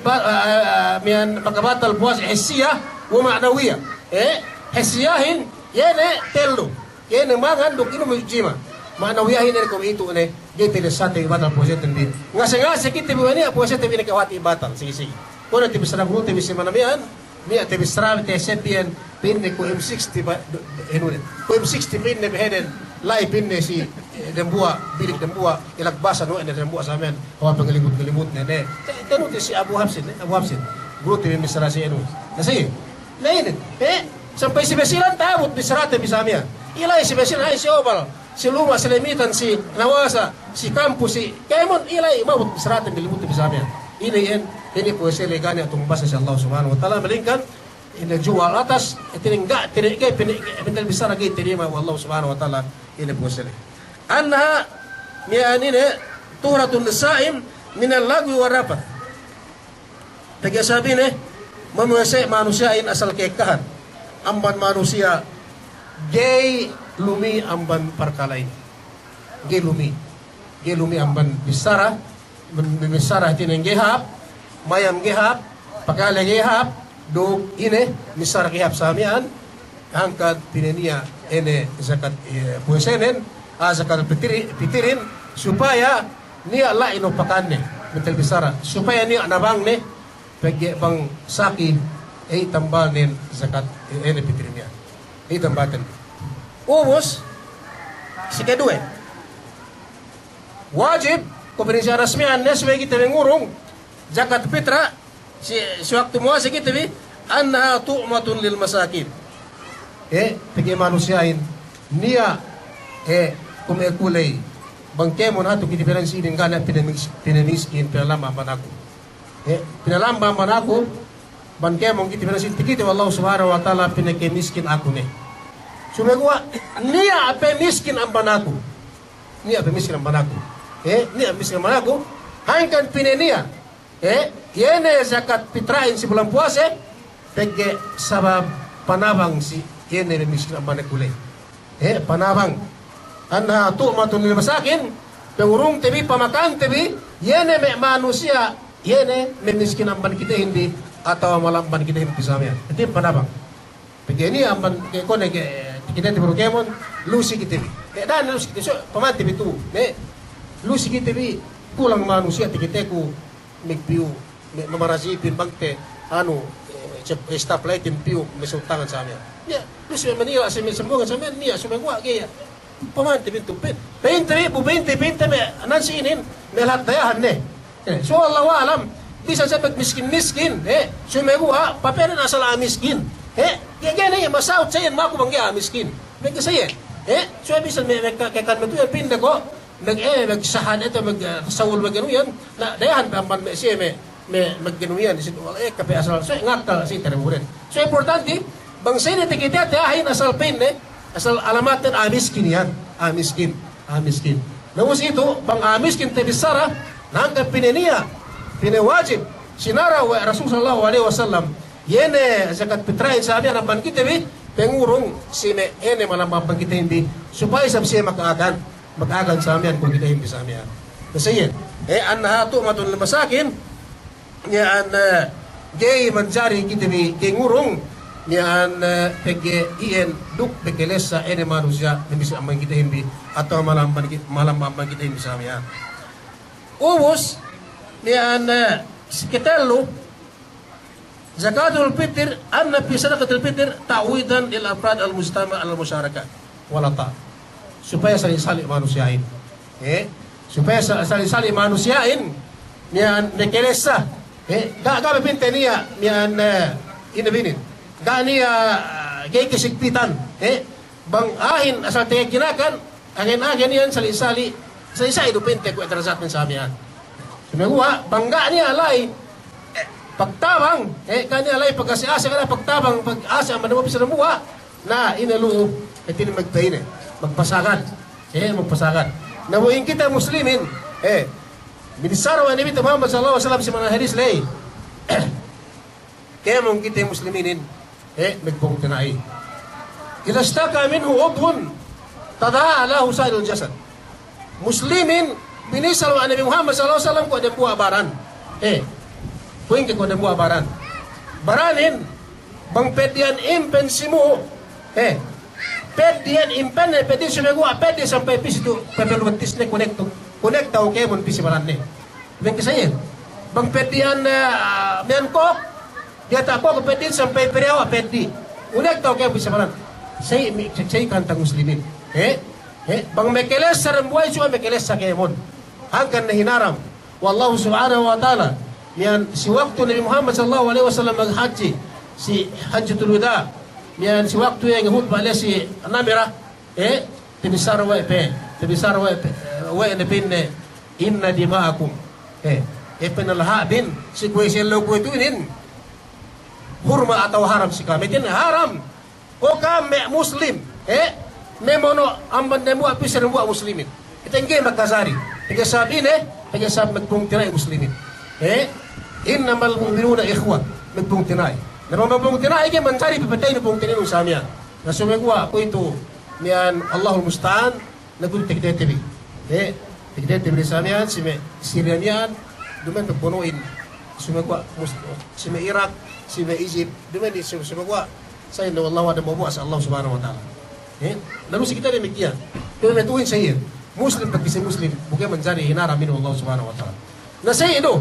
mian maka batal puase hisiya wa ma'nawiya hisiyahin yene telu yene mangan duk inu mejima ma'nawiyahin ko itu ne Gete le sate batal puasa tindi. Ngase kita biwani puasa tebi nak wati batal sige. Kono tebi sarang grupo tebi semana mian, mia tebi sarang te sepian pinne ko M60 ba enunet. Ko M60 pinne beheden lai pinne si dembua bilik dembua ilagbasa no ene dembua sa men. Hawa pagalimut ne. Tanu si Abu Hafsin. Grupo tebi misara si enu. Kasi lain sampai si besilan tabut bisarate bisamia. Ilai si besilan ay si obal. Si Luma, si Lemitan, si Nawasa, si Campus, si Kemon, ilay, mabot bisaratin bilimuti bisabihan. Ini po siya legani atong basa sa Allah subhanahu wa ta'ala. Malingkan, jual atas, tiningga, pintal bisara gay, tinima wa Allah subhanahu wa ta'ala. Ini po siya. Anha, miyanine, turatun lisa'im, minal lagwi wa rapat. Tagya sabi ne, manusiain asal kekahan. Amban manusia, gay, lumi amban perkala ini. Gelumi amban bisara tineng gehap, mayam gehap, pakala gehap, do ini misara gehap samian, angkat pinenia ene zakat puesenen, zakat pitirin supaya niya la ino pakanne mental bisara, supaya niya nabang ne pagi bang saki tambanin zakat ene pitirinnya. Tambatin. Ubus si kedua wajib konferensi rasmian sebagai kita mengurung zakat fitrah si waktu muasa kita bi anha tu'matun lil masakin pagi manusiain niya kumekulay bangke mo na to kita pinansi din gana pinamiskin pinalamba manako pinalamba manako bangke mo kita pinansi tikiti wallahu subhanahu wa ta'ala pinakemiskin ako ne. Sumegwa niya ape miskin ang banaku. Niya ape miskin ang banaku. Niya miskin ang banaku. Hangkan pineniya. Yene zakat fitrahin si bulan puasa. Pege sabab panabang si yene miskin ang banakule. Panabang. Anha tu'matun lil masakin. pengurung tebi pamakan tebi yene me manusia yene memiskin amban kita hindi atau malamban kita hindi samya itu panabang begini amban ke kone ke kita di Pokemon lusi kita dan lusi kita so pamanti itu lusi kita bi kulang manusia kita ku megpiu memarasi pinbangte anu stop light piu mesutangan samya ya lusi manila sa mesembongan samya niya sumengwa kaya pamanti pintu pinte me nansinin melat dayahan ne so Allah alam bisa sabat miskin sumengwa paperan asal miskin gaya masaut saya maku bangga miskin mereka saya so bisa mereka kekan metu pinda ko nagsahan ito magsawul maganuyan na dayahan pamban me siya me maganuyan disitu kape asal so ngatal si teremuren so importante bang saya kita dayahin asal pin asal alamatan miskin yan miskin namus itu bang miskin tebisara nangka pineniya pinewajib sinara wa Rasul sallallahu alaihi wasallam yene zakat fitrain sabi ang kita bi pengurung sine ene malamang kita hindi supaya siya mag-agan sa amin kung kita hindi sa amin. Kasi yan, annaha tu'matun masakin yan gay manjari kita bi kengurung yan pege ien duk bekeles sa ene manusia bisa amang kita hindi atau malamang kita hindi sa amin. Ubus yan sekitalo zakatul fitr anna fi sadaqatul fitr ta'widan lil afrad al mujtama al musyarakah wala ta supaya sali-sali manusiain supaya sali-sali manusiain niyan nekelesa ga bepinte niya niyan inabinin ga niya gay kisigpitan bang ahin asal tingin kinakan angin-angin niyan sali-sali dupinte ko etrasat men sa amihan sumengwa bangga niya alay pagtabang kanya alay pagkasiasa kana pagtabang pag-asa manamo sa namuha na inaluo itini magpaine magpasagan namuin kita muslimin binisaro ni Nabi Muhammad sallallahu alaihi wasallam si mga hadis lay kaya mong kita musliminin magpungtinai idha istaka minhu udhun tadaa lahu sa'ilul jasad muslimin binisal wa Nabi Muhammad sallallahu alaihi wasallam ko ada buah baran puing ke kode buah baranin bang pedian impen simu pedian impen pedi sumegua pedi sampai pis itu pepeluantis ne konekta oke mon pisi baranne bang kesaya bang pedian menkok dia tak kok pedian sampai periawa pedi konekta oke pisi baran saya kantang muslimin bang mekeles sarang buai cuma mekeles sakemon hangkan hinaram wallahu subhanahu wa ta'ala yan si waktu Nabi Muhammad sallallahu alaihi wasallam maghaji si hajjatul wada yan si waktu yang hutbah le si namira tibisar wa pinne inna dima'akum penalhabin si kuwi si lo kuwi tunin hurma atau haram si kami tin haram o kami muslim memono amban demu apisar buat muslimin itengge magkasari tigasabi tigasab magpungtiray muslimin innamal mu'minuna ikhwa magpungtinay na magpungtinay kaya mancari pipatay na pungtinay ng samyan na sumegwa ako ito niyan Allahul Musta'an nagun tigdetibi tigdetibi samyan Syrian yan duman pagpunuin sumegwa si Iraq si Egypt duman di sumegwa sa inna wallahu ada mabu'a sa Allah subhanahu wa ta'ala lalu si kita demikian duman tuwin sa iya muslim pag kasi muslim bukan mancari hinara minu Allah subhanahu wa ta'ala na sa ino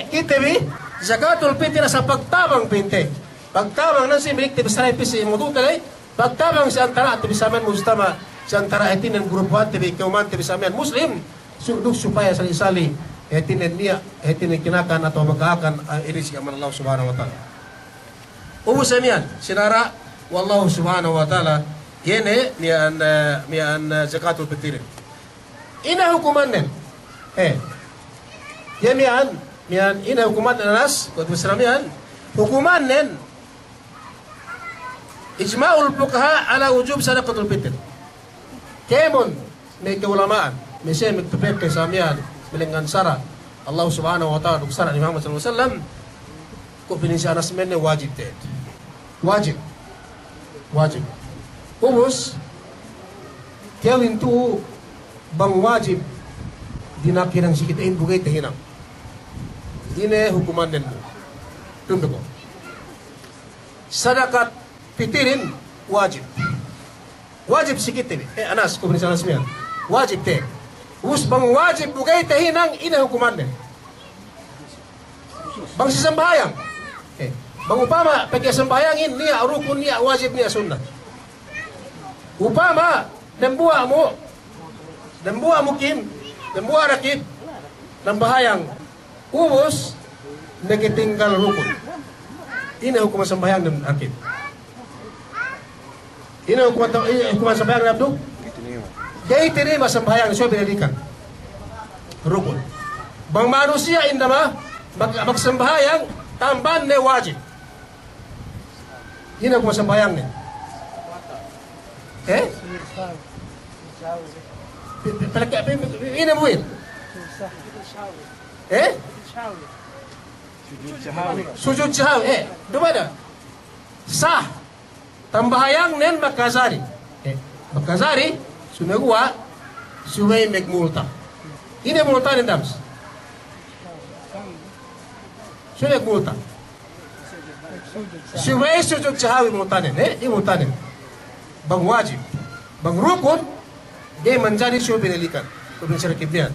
kita bi zakatul fitr sa pagtabang pinte pagtabang nan si milik tibisay pisi mudutalay pagtabang sa antara tibisaman mustama sa antara etinan grupuan tibi kauman tibisaman muslim suduk supaya sali-sali etinan niya etinan kinakan atau magkaakan iris kaman Allah subhanahu wa ta'ala ubus yan sinara wallahu subhanahu wa ta'ala yene mian zakatul fitr ina hukuman nen Yamian ina hukuman anas kod musramian hukuman nen ijma'ul fuqaha ala wujub sadaqatul fitr kemon may kaulamaan may siya magtupet kay samian bilangan sara Allah subhanahu wa ta'ala sara ni Muhammad sallallahu alaihi wasallam ko pinisi anas men wajib ubus kaya itu bang wajib dinakiran sikitain bugay tahinang. Ini hukuman din mo. Tunda ko. Sadakat pitirin, wajib. Wajib sikitin. Anas, kung sanas mo yan. Wajib te. Us bang wajib bugay tahinang, ini hukuman din. Bang sisambayang. Bang upama, pagkasambayangin niya, rukun niya, wajib niya sunnah. Upama, dambuha mo kim, dambuha rakit, nambahayang, ubos, nagitinggal rukun. Ini hukuman sambayang ng rakit. Ini hukuman sambayang ng abdo? Gaya itinima sambayang, siya binalikan. Rukun. Bang manusia indama, magsambayang, tamban ne wajib. Ini hukuman sambayang ne. Ini buit. Sujud sahwi. Dumada. Sah. Tambahayang nen makazari. Makazari sunagwa suway megmulta. Ini multa nen dams. Suway multa. Suway sujud sahwi multa nen. Ini multa nen. Bang wajib, bang rukun, dia menjadi suhu binalikan, binsyarakat dia.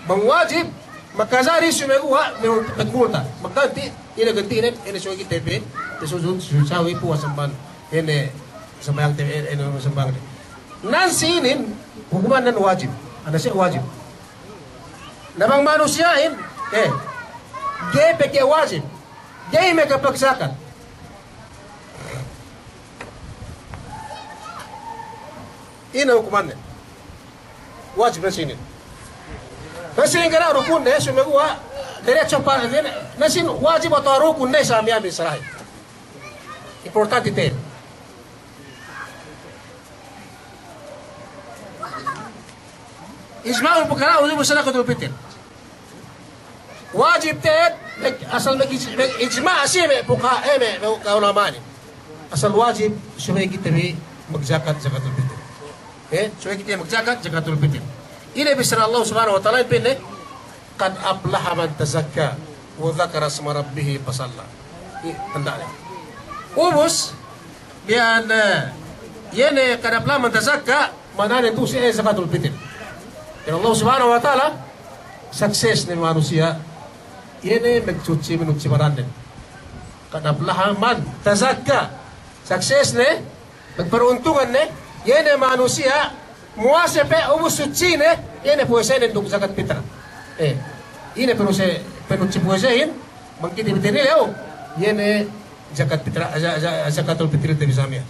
Bang wajib, makazari suhu megua, megmulta. Maganti, ini ganti ini suhu kita pe, suhu sawi puas sampan, ini sambayang ini sambang. Nansi ini hukuman dan wajib, ada sih wajib. Nabang manusiain, dia pakai wajib, dia mereka paksakan. Ini hukumannya. Wajib na sinin. Kasi nga na rukun na sumagawa diretso pa nasin wajib atau rukun na sa aming sarahay. Importante ito. Isma'ul pagkara ulit mo sa nakatulpitin. Wajib ito asal mag-ijma asya may puka may kaunamani. Asal wajib sumay kita may magzakat zakatulpitin. So kita magzakat zakatul fitr. Ini bisra Allah Subhanahu wa taala pinne qad aflaha man tazakka wa dzakara isma rabbih fasalla. Tandaan. Ubus bian yene qad aflaha man tazakka manane tu si zakatul fitr. Dan Allah Subhanahu wa taala sukses ni manusia yene magcuci minuci baranen. Qad aflaha man tazakka. Sukses ne magperuntungan ne yene manusia muase pe ubus suci ne yene puasain untuk zakat fitrah. Ini penuci puasain mangkiti bitene leo yene zakat fitrah zakatul fitr itu bisa mia.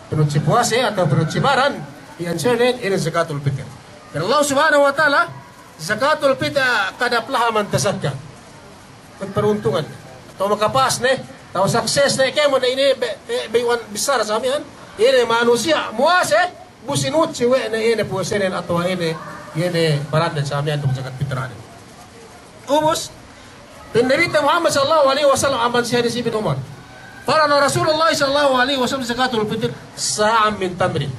Penuci puasa atau penuci baran yang senen ini zakatul fitr. Dan Allah Subhanahu wa taala zakatul fitr kada aflaha man tazakka. Peruntungan atau makapas ne atau sukses ne kemo ini bewan besar sa amihan. Ini manusia muase businut ciwe na ini puasenen atau ini baradan sa amin untuk zakat fitrah. Ubus penderita Muhammad sallallahu alaihi wasallam aman si hadis Ibnu Umar. Para Rasulullah sallallahu alaihi wasallam zakatul fitr sa'am min tamrin.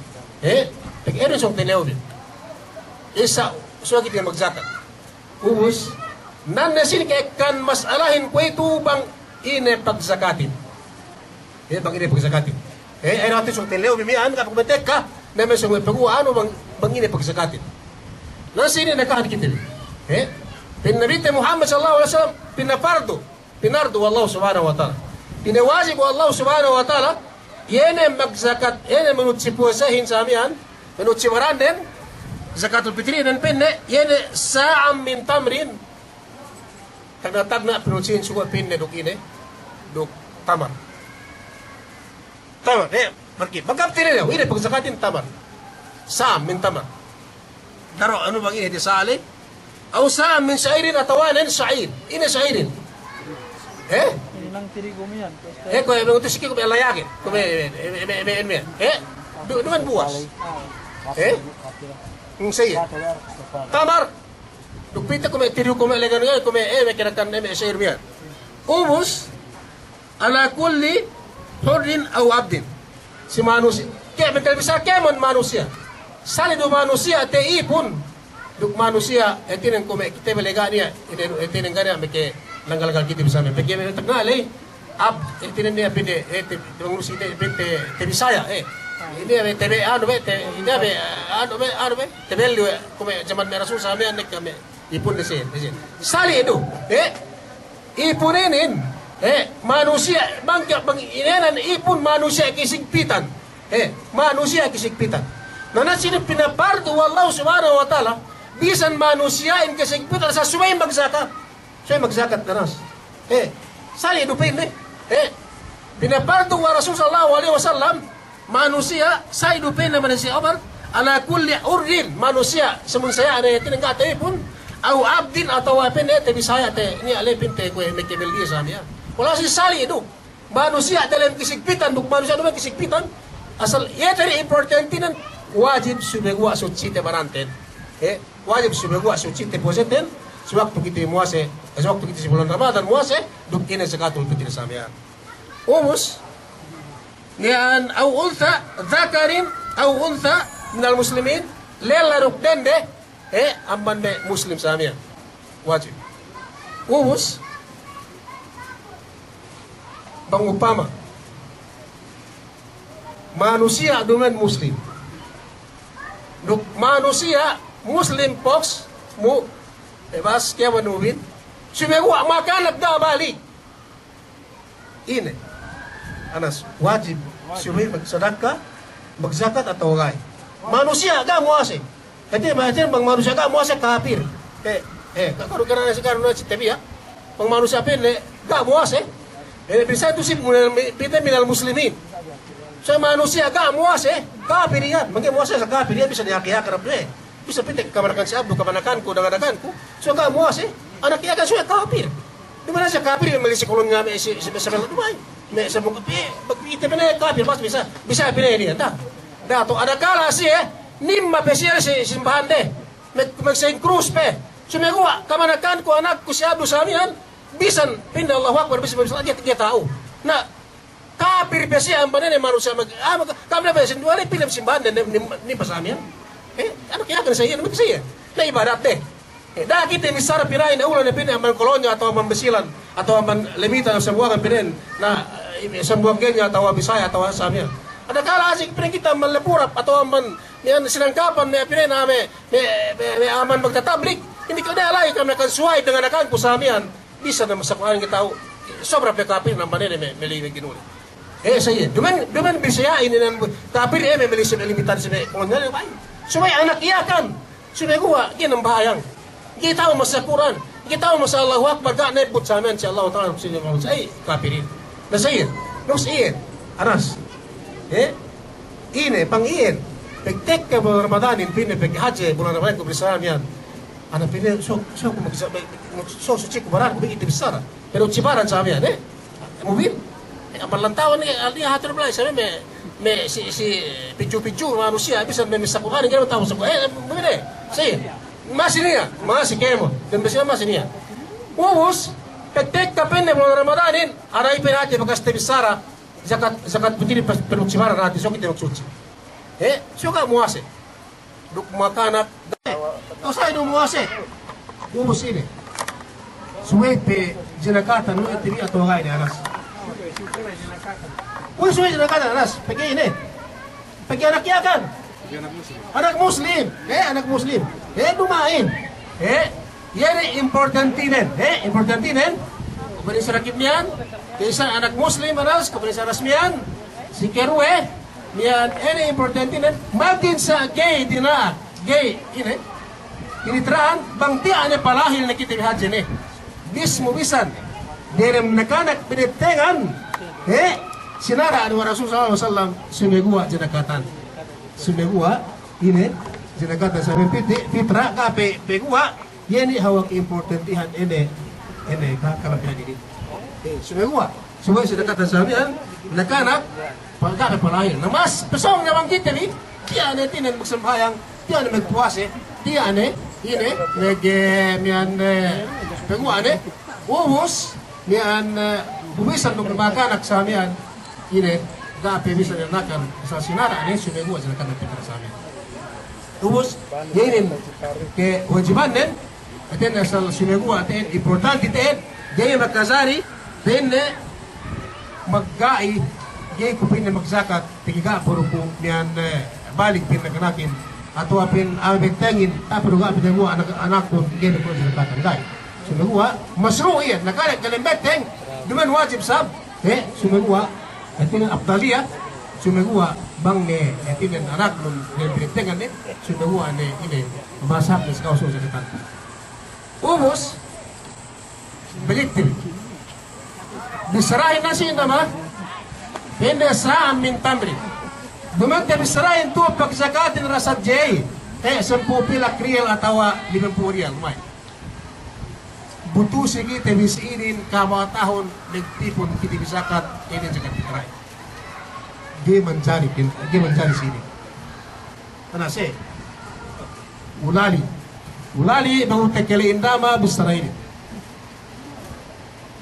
Pag-ere song tinewin. Isa so kita magzakat. Ubus nan nasin kay kan masalahin ko ito bang ini pagzakatin. Bang ini pagzakatin. Ay natin sung tileo bimian kapag matek ka na may sung pag-uano bang ini pagsakatin. Nasi ini nakahan kita. Pinabita Muhammad sallallahu alaihi wasallam pinardo Allah subhanahu wa ta'ala. Pinawajib Allah subhanahu wa ta'ala yene magzakat yene menutsi puasahin sa amihan menutsi maranden zakatul fitri dan penne yene sa'am min tamrin kana tagna pinutsin suwa penne dok ini dok tamar. Tamar, pergi. Magkapti rin ini pagsakatin tamar. Sa'am min tamar. Daro, ano bang ini? Sali? O sa'am min sa'irin atawanan sa'ir. Ini sa'irin. Ini lang tirigo mo yan. Kung may utusiki ko may layagin. Kung may duman buwas. Kung sa'ir. Tamar. Dukpita ko may tirigo ko may lagan ngayon. Kung may kinagtan na may sa'ir miyan. Ubus, ala kulli hurrin aw abdin. Si manusia. Kaya mental bisa kemon manusia. Sali do manusia te ipon. duk manusia etinen ko me kita belega dia etinen gana me ke langgal-langgal kita bisa me peke me tagnale ab etinen dia pede manusia te Bisaya ini ave tebe anu be te ini ave anu be tebel ko me zaman me rasul sa me anek kami ipun desin sali itu ipunenin manusia bang inenan ipun manusia kisigpitan manusia kisigpitan nana sini pinapardo wallahu subhanahu wa ta'ala bisan manusia in kisigpitan sa suway magzakat kanas sali itu pin pinapardo wa rasul sallallahu alaihi wasallam manusia sa itu pin naman si Omar ala kulli urrin manusia semun saya ada yang tidak tahu pun au abdin atau apa ni te Bisaya te ni alepin te ko mekebel dia samia wala si sali itu manusia dalam kisigpitan duk manusia dalam kisigpitan asal ya dari importante nan wajib subegwa suci te baranten wajib subegwa suci te poseten sewaktu kita muase sewaktu kita bulan Ramadan muase duk ini zakatul fitr samia umus nian au unsa zakarin au unsa minal muslimin lela ruk dende amban me muslim samia wajib umus pengupama manusia dengan muslim duk manusia muslim pox mu bebas kaya manubin sumegwa makanat da bali ini anas wajib sumay magsadaka magzakat atau gay manusia ga muase kaya macam bang manusia ga muase kafir kakaro kana sekarang na si tebi pang manusia pin ga muase bisa itu sih kita minal muslimin. Sa manusia ka muas kafir yan. Mangke muas sa kafir yan bisa dihakihakan rabde. Bisa pitik kamanakan si Abdo kamanakan ko danganakan ko. So ka muas anak iya kan suya kafir. Di mana sa kafir may sikulon nga may sa Dubai. May sa mga ite pinay kafir mas bisa pinay diyan ta. Dato ada kala si nimma pesir si simbahan de. Magsaing krus pe. Sumegwa kamanakan ko anak ko si Abdo sa amin bisan pindah Allahu Akbar bisa dia tahu. Nah, kafir biasa yang mana manusia kami biasa dua ni pilih simbahan dan ni pasamian. Anak kaya kan saya nak saya. Nah ibadat deh. Dah kita misal pirain ulah ni pindah man kolonyo atau man besilan atau man lemita sebuah kan pindah. Nah sebuah gengnya atau Bisaya atau Samia. Ada kala asik pindah kita melepurap atau man yang sinangkapan ni pindah name aman magtatablik. Hindi ko na alay kami akan suway dengan akan kusamian. Bisa na masakuhan kita tahu sobra pe kapir nang manene meli ginuli saya duman Bisaya ini nan kapir meli se limitan se kolonyal bay sumay anak iya kan sumay gua ginang bahayang kita tahu masa Quran kita tahu masa Allahu Akbar ga nebut sa amin si Allah taala subhanahu wa ta'ala kapirin na sayid nos iyan aras ini pang iyan pektek ka bulan Ramadanin pine pek haji bulan Ramadan ko Bisaya yan anak pilih so suci kubaran begitu besar pero cibaran sa amin mobil apalantawan ni ali hatur belai sa me si picu manusia bisa memisakuhan kita tahu sa mobil saya masih kemo dan besar masih niya ubus petek kapende bulan Ramadanin aray penati bekas tebisara zakat putih perlu cibaran nanti so kita suci so ka muase duk makanak saya itu muase ubus ini suwe pe jenakatan no etiri atau gay anas suwe jenakatan anas peke ini peke anak ya kan anak muslim dumain yeri importantinen kepada sarakipnian kaysa anak muslim anas kepada sarasmian si kerue nian ini importantinen makin sa gay dinak gay ini terang bang tiane palahil na kita bihaji ni bismu bisan derem nakanak binitengan sinara anu Rasul sallallahu alaihi wasallam sumegua jenakatan sumegua ini jenakatan sampai fitra ka pegua yeni hawak importantihan ene ka diri sumegua semua jenakatan sampean nakanak pagka palahil namas pesong nyawang kita ni tiane tinen magsembayang tiane magpuase tiane ini mian penguane ubus mian bubisan ng makanak sa mian ini gape bisa dinakan sa sinara ini sumegwa sa kan pitra sa mian ubos yainin ke wajibanen aten asal sumegua aten importante aten jay magkazari tenne maggai jay ko pin magzakat tigiga puro ko niyan balik pin naganakin atau apin abetengin tapi juga apin gua anak ko gene ko zakatan dai sumegua masru iyan nakala kalembeteng duman wajib sab sumegua atin afdalia sumegua bang ne atin anak nun betengan ne sumegua ne ini masak ne sekau zakatan ubos belitin bisarahin nasi nama hindi saan min tamri dumante bisarahin tu pagzakatin rasat jay 10 pila kriel atawa 50 rial may butuh sige tebis inin kama tahun nagtipon kiti bisakat ini jagat kitray di mencari sini ana se ulali bangun tekeli indama bisarahin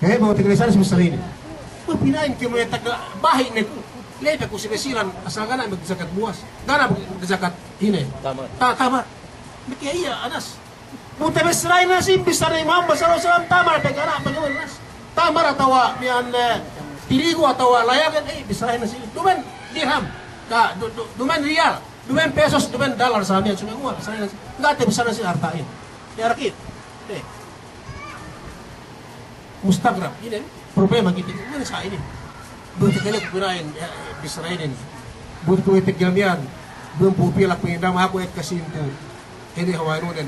bawa tegresan sebesar ini. Pinain ke mulai tak bahi ne. Lebe ku sebesilan asal kana magzakat buas. Kana magzakat ini. Tamar. Bekia iya anas. Buta besrai nasi besar Imam sallallahu alaihi wasallam tamar pegara bagaimana nas. Tamar atau mian tirigu atau layakan besrai nasi. Dumen dirham. Dumen rial. Dumen pesos, dumen dolar samian cuma gua besrai nasi. Enggak ada besar nasi hartain. Ya rakit. Mustagrab ini problema kita mana sa ini buat kali kunain bisrainin buat ko itigamian belum pupila ko indam ako kasinto ini hawaino dan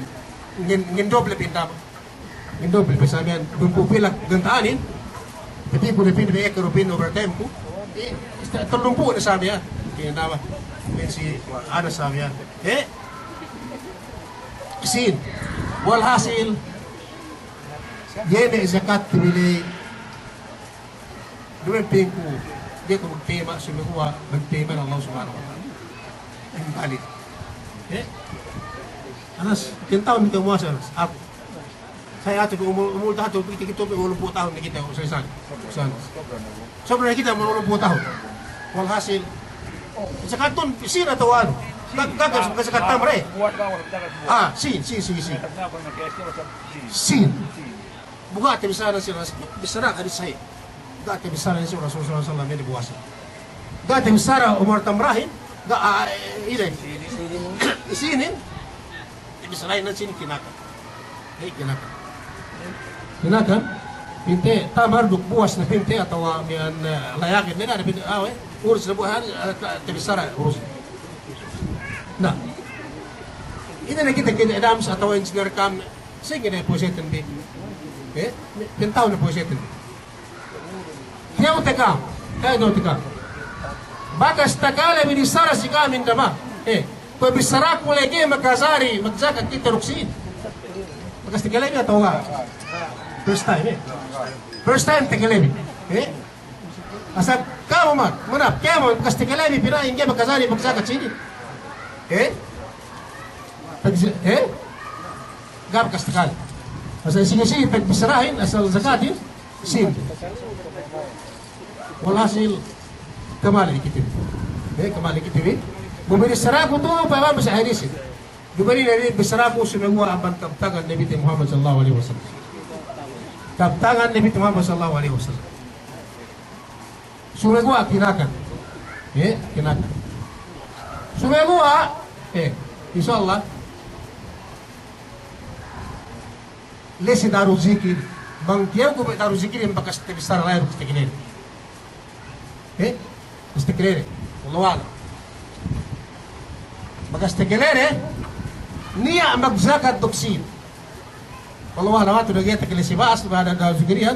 ngin doble pindam ngin doble pesamian belum pupila gantaanin tapi ko depende be ekropin overtime ko terlumpu na sabi ya indama si ada sabi ya sin walhasil Yene zakat tibili dua pinggu dia ko magtema sumikuha magtema ng Allah subhanahu wa ta'ala ang balik anas kintaon nito mo sa ako saya ato umul tato kita 80 tahun na kita sa isan sobra na kita 80 tahun walhasil zakaton sira tawano gagal zakat tamre sin buka te bisa nasi bisara hadis sahih ga te bisa nasi Rasulullah sallallahu alaihi wasallam ini puasa ga te bisa Umar Tamrahin ga ini isinin bisa lain nasi kinaka kinaka pinte tamar duk buas na pinte atau mian layakin nila na pinte urus na buhan te bisa urus nah ini na kita kinedam sa atau engineer kam sige na po setin bi tentau na po setin kaya uteka kaya no uteka bakas takala binisara si kamin dama ko bisara ko lagi magkasari magzakat kita ruksin bakas takala ni atau first time takala ni asap kamu mat mana kamu bakas takala ni pira inge magkasari magzakat sini gab kastakal asal sige pagbisarahin asal zakatin sin walhasil kamali kitib bumili saraku to pa ba sa hadis bumili na bisaraku sumengwa aban kaptangan Nabi Muhammad sallallahu alaihi wasallam kaptangan Nabi Muhammad sallallahu alaihi wasallam sumengwa kinakan sumengwa insyaallah lesi daru zikir bang tiaw ko daru zikir yang bakas tebisar lain gusto kinere gusto kinere wallah bakas tekelere niya magzakat doksin wallah na wato nageta kile si Baas na daru zikirian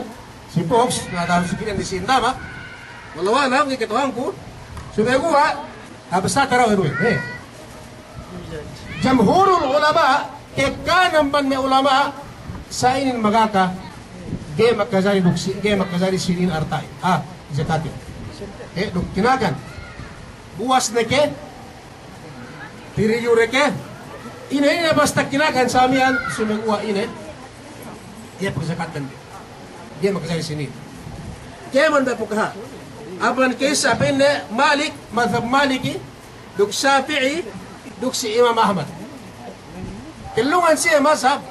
si Fox na daru zikirian di sindama wallah na ngi ketuhan ko sumegua abasa taraw jamhurul ulama kekanan ban may ulama sa inin magaka ge makazari sinin artay zakatin kinakan buwas na ke tiriyo reke ina basta kinakan sa amian sumengua ine dia pagzakatan dia makazari sinin kaya man da pukaha aban kaysa penne Malik madhab Maliki duk Shafi'i duksi Imam Ahmad. Tilungan siya mazhab,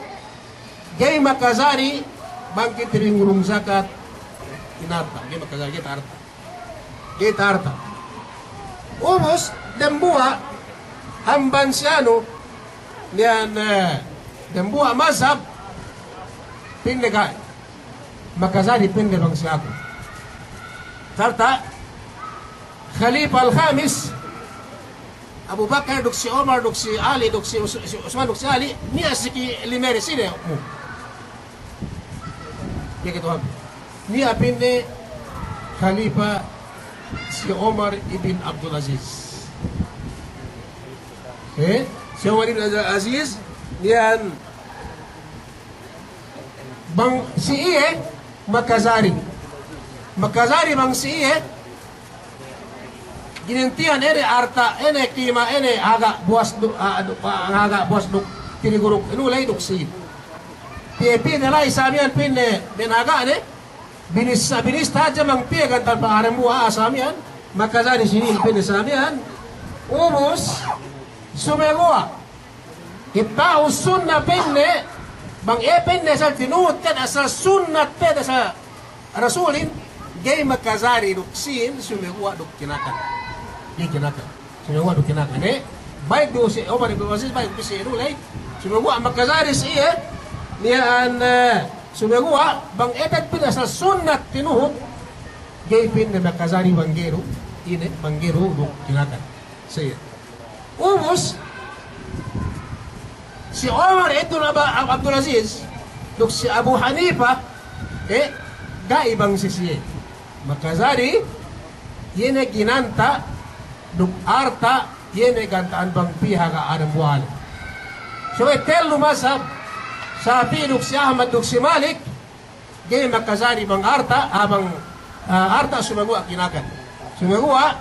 gay makazari, bangkit rin ngurung zakat, inarta, gay makazari, gay tarta. Umos, dambua, hamban siyano, niyan, dambua mazhab, pindaga, makazari pindabang siya ako. Tarta, Khalifa al-Khamis, Abu Bakar, duksi Omar, duksi Ali, duksi Usman, duksi Ali, niya siki limeri sini mo. Kaya gitu ham. Niya pinde Khalifa si Omar ibn Abdul Aziz. Si Omar ibn Abdul Aziz, niyan bang si iye Makazari. Makazari bang si iye ginentian ene arta ene kima ene aga buas du aga buas du tiniguruk inulay duksi pipi nila isamian pinne benaga ne binis taja mang piegan tanpa aremu asamian Makazari sini pinne samian umus sumegua kita usunna pinne bang pinne sa tinut kan asal sunnat peda sa rasulin gay Makazari duksin sumegua duk kinakan kinakan. Sumegua do kinakan. Baik do si Omar ibn Aziz baik do si Rulay. Sumegua Makazari siya niyan sumegua bang etat pina sa sunnat tinuhot gay pin na Makazari banggero ine banggero do kinakan. Siya. Umos si Omar ibn Abdul Aziz do si Abu Hanifa gaibang si siya. Makazari yene ginanta duk arta yene gantaan bang pihak adam wal. So telu masab sapi duk si Ahmad duk si Malik gay Makazari bang arta abang arta sumagua kinakan. Sumagua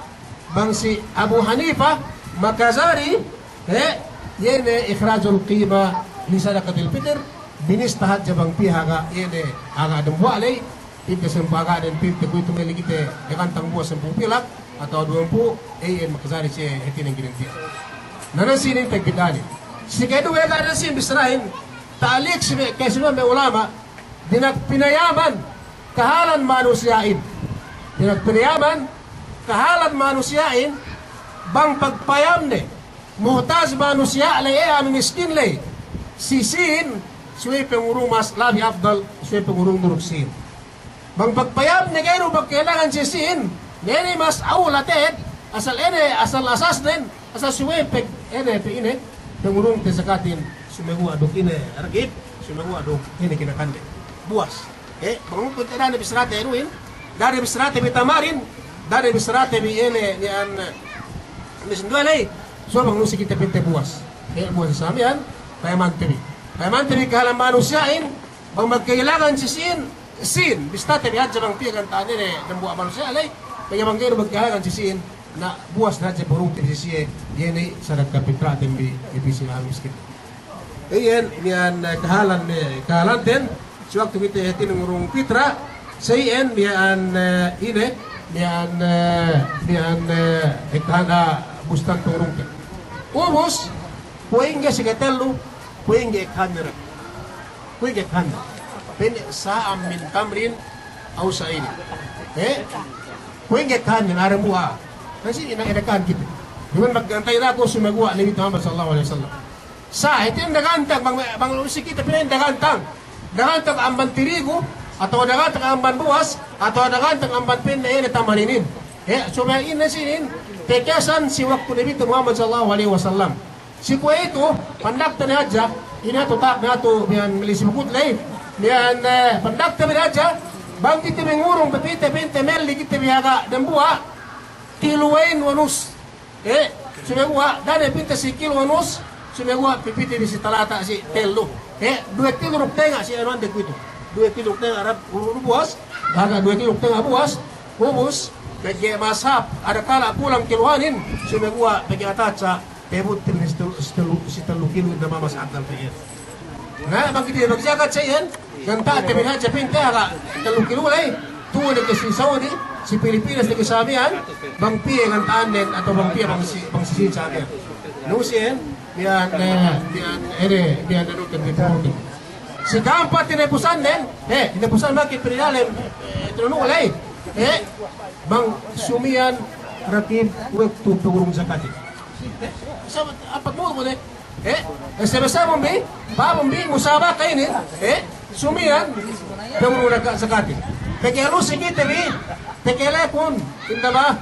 bang si Abu Hanifa Makazari yene ikhrajul qima li sadaqatil fitr binistahat jabang pihak yene aga adam wale pinta sempaga dan pinta kuitu meligite dekantang buah sempung pilak atau 20 Makazari siya hetin ang ginantiya. Nanasi ning tagpidani. Si kedu wega nanasi bisrahin taalik kay sino may ulama dinagpinayaman kahalan manusiyain. Dinagpinayaman kahalan manusiyain bang pagpayam ne muhtaj manusiya lay amin miskin lay sisin suwi pengurung mas labi afdal suwi pengurung duruksin. Bang pagpayam ne kayo pagkailangan sisin nene mas aulatet asal asas din asal suwepek ene pe ine pengurung te zakatin sumegua dok ine argib sumegua dok ine kinakande buas bangun punta na bisrate eruin dari bisrate bitamarin dari bisrate bi ene ni an misndwalay so bangun si kita pinte buas buas samian payaman tebi kahalang manusiain bang magkailangan sin bistate bi hadja bang pigan tanene ng buwa manusia alay kaya manggero magkahalan sisiin na buwas na siya burung sisiye yun sa nagkapitratin bi ipisi na miskin. Ayan, yan kahalan din siwak tumite tinungurong pitra sa iyan yan ine yan ikhala bustan turong ka. Umos puwing nga si katelo puwing nga ikhanera puwing nga ikhanera pwede sa amin tamrin au sa ini kuingge kan ng araw buha. Kasi inang-inakan kita. Diman maggantay na ako sumagawa ni Muhammad sallallahu alaihi wasallam. Sa ito yung nagantang, bang lusi kita pinayin nagantang. Nagantang amban tirigo, atau nagantang amban buwas, atau nagantang amban pin na yun tamarinin. So may inasinin, tekasan si waktu ni Muhammad sallallahu alaihi wasallam. Si kuya ito, pandakta ni Hadja, inatutak na ito, yan milisibukut lay, yan pandakta ni Hadja, bang kita mengurung pepite mel di kita bihaga dan buah kiluain wanus sumegua dane pinta si kilo wanus sumegua pepite di si talata si telu 2 kilo ruptenga si anuan de kuito 2 kilo ruptenga arab buas baga 2 kilo ruptenga buas humus bagi masap ada kala pulang kiluanin sumegua bagi ataca pebut si telu kilo na mamas akal pe na bagi dia bagi zakat sayan ganta te binaja pinta aga telu kilo lay tuwa ni si Saudi si Pilipinas ni kasamihan bang piye gantaan din atau bang piye bang sisin sa akin Nusin, biar nanutin bipurutin. Si keempat tinepusan din, tinepusan makin perinalem, tinanong walay, bang sumian ratib waktu pengurung zakati. Sa apat mo deh, sama-sama Bambi, musabah kayo ni, sumian pengurung zakati. Pekelo sige tabi, tekelepon, tinda ba?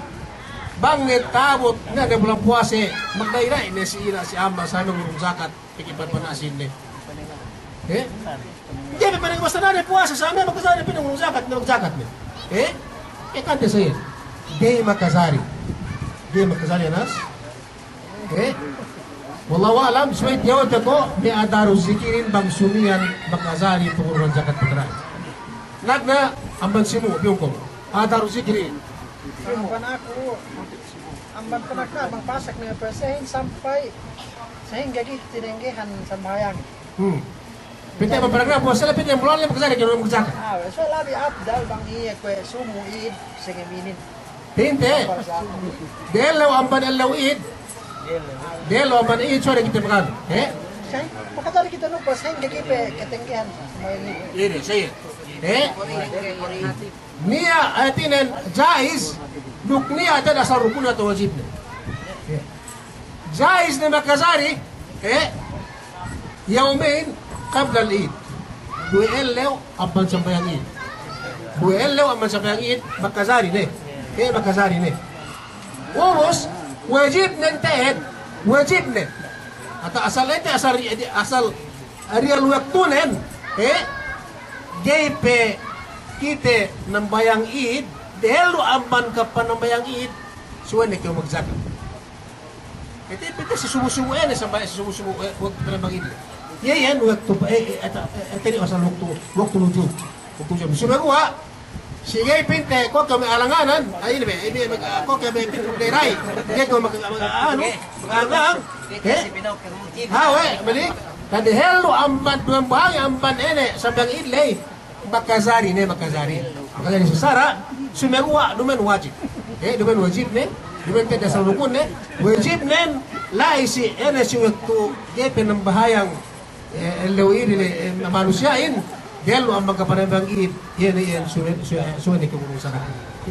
Bangit tabot nga na bulan puase, magdairay na si Amba sa aming urong zakat, pikipan pa na asin ni. Hindi, may panagwas na na puasa sa amin, magkasari pinang zakat na magzakat niya. Kante sa yun. Di makasari. Anas. Wallahu alam, suwait yawad ako, may adaru zikirin bang sumiyan makasari pengurang zakat pagkaran. Nagna, amban simu, biyong ko. Adaru zikirin. Amban ako, amban panagna, bang pasak niya persahin sampai sehingga di tinenggehan sambayang. Pinta ba parang po sila pinta bulan lang magkasari kaya magzakat. So labi abdal bang iya kwe sumu id sige minin. Pinte. Delaw amban alaw id. Delaw amban id so kita makan. Say, makadali kita no pas hingga gipe ketenggehan sambayang. Ini saya. Niya atinen jaiz duk niya ada asal rukun atau wajib. Jaiz na makasari yaumain qabla al-Eid. Buellew amban sambayang Eid. Buellew amban sambayang Eid makasari ne. Makasari ne. Urus wajib nantahed, wajib ne. Ata asal ente asal arial waktunen gaype kite nambayang Eid dahil amban ka pa nambayang Eid suwene kayo magzakat. Ito si sumusumu sampai sumusumu wag panambang Eid. Yan waktu tadi asal waktu lucu. Sudah gua sige pinte ko kami alanganan ay ini ko kami pinte rai. Dia ko magang hawe balik tadi hello amban amban sambang idlay makasari makasari sesara sumegwa dumen wajib dumen wajib ne dumen tidak asal rukun ne wajib ne laisi si waktu dia penambahayang lewir manusiain dia lu ambang kepada bang Id yan suwene kemurusan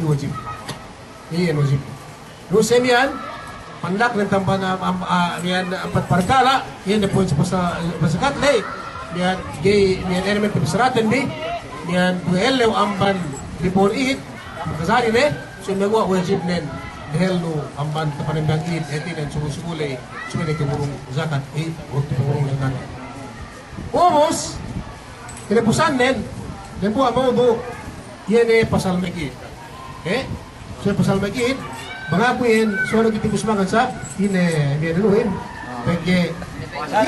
wajib wajib lu semian pandak ng tampan yan empat parkala yan na po sa masakat lay yan element pebisaratan di yan duel amban libor Id makasari ne sumegwa wajib nen dahil lu amban kepada bang Id dan sumu-sumulay suwene kemurung zakat waktu pemurung zakat. Umos, kinapusan din, yan po ang maudo, yan pasal magid. So pasal magid, mga po yan, so nagitipos mga sa, inaluhin. Pagke,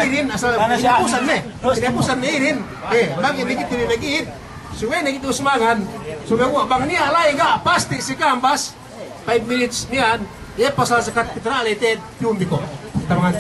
irin, asal, kinapusan na irin. Bang nagitipos magid, so yan nagitipos mga, so bang niya, alay ga, pasti si Kambas, 5 minutes niyan, yan pasal sa katitral, ito, yung biko. Tamangan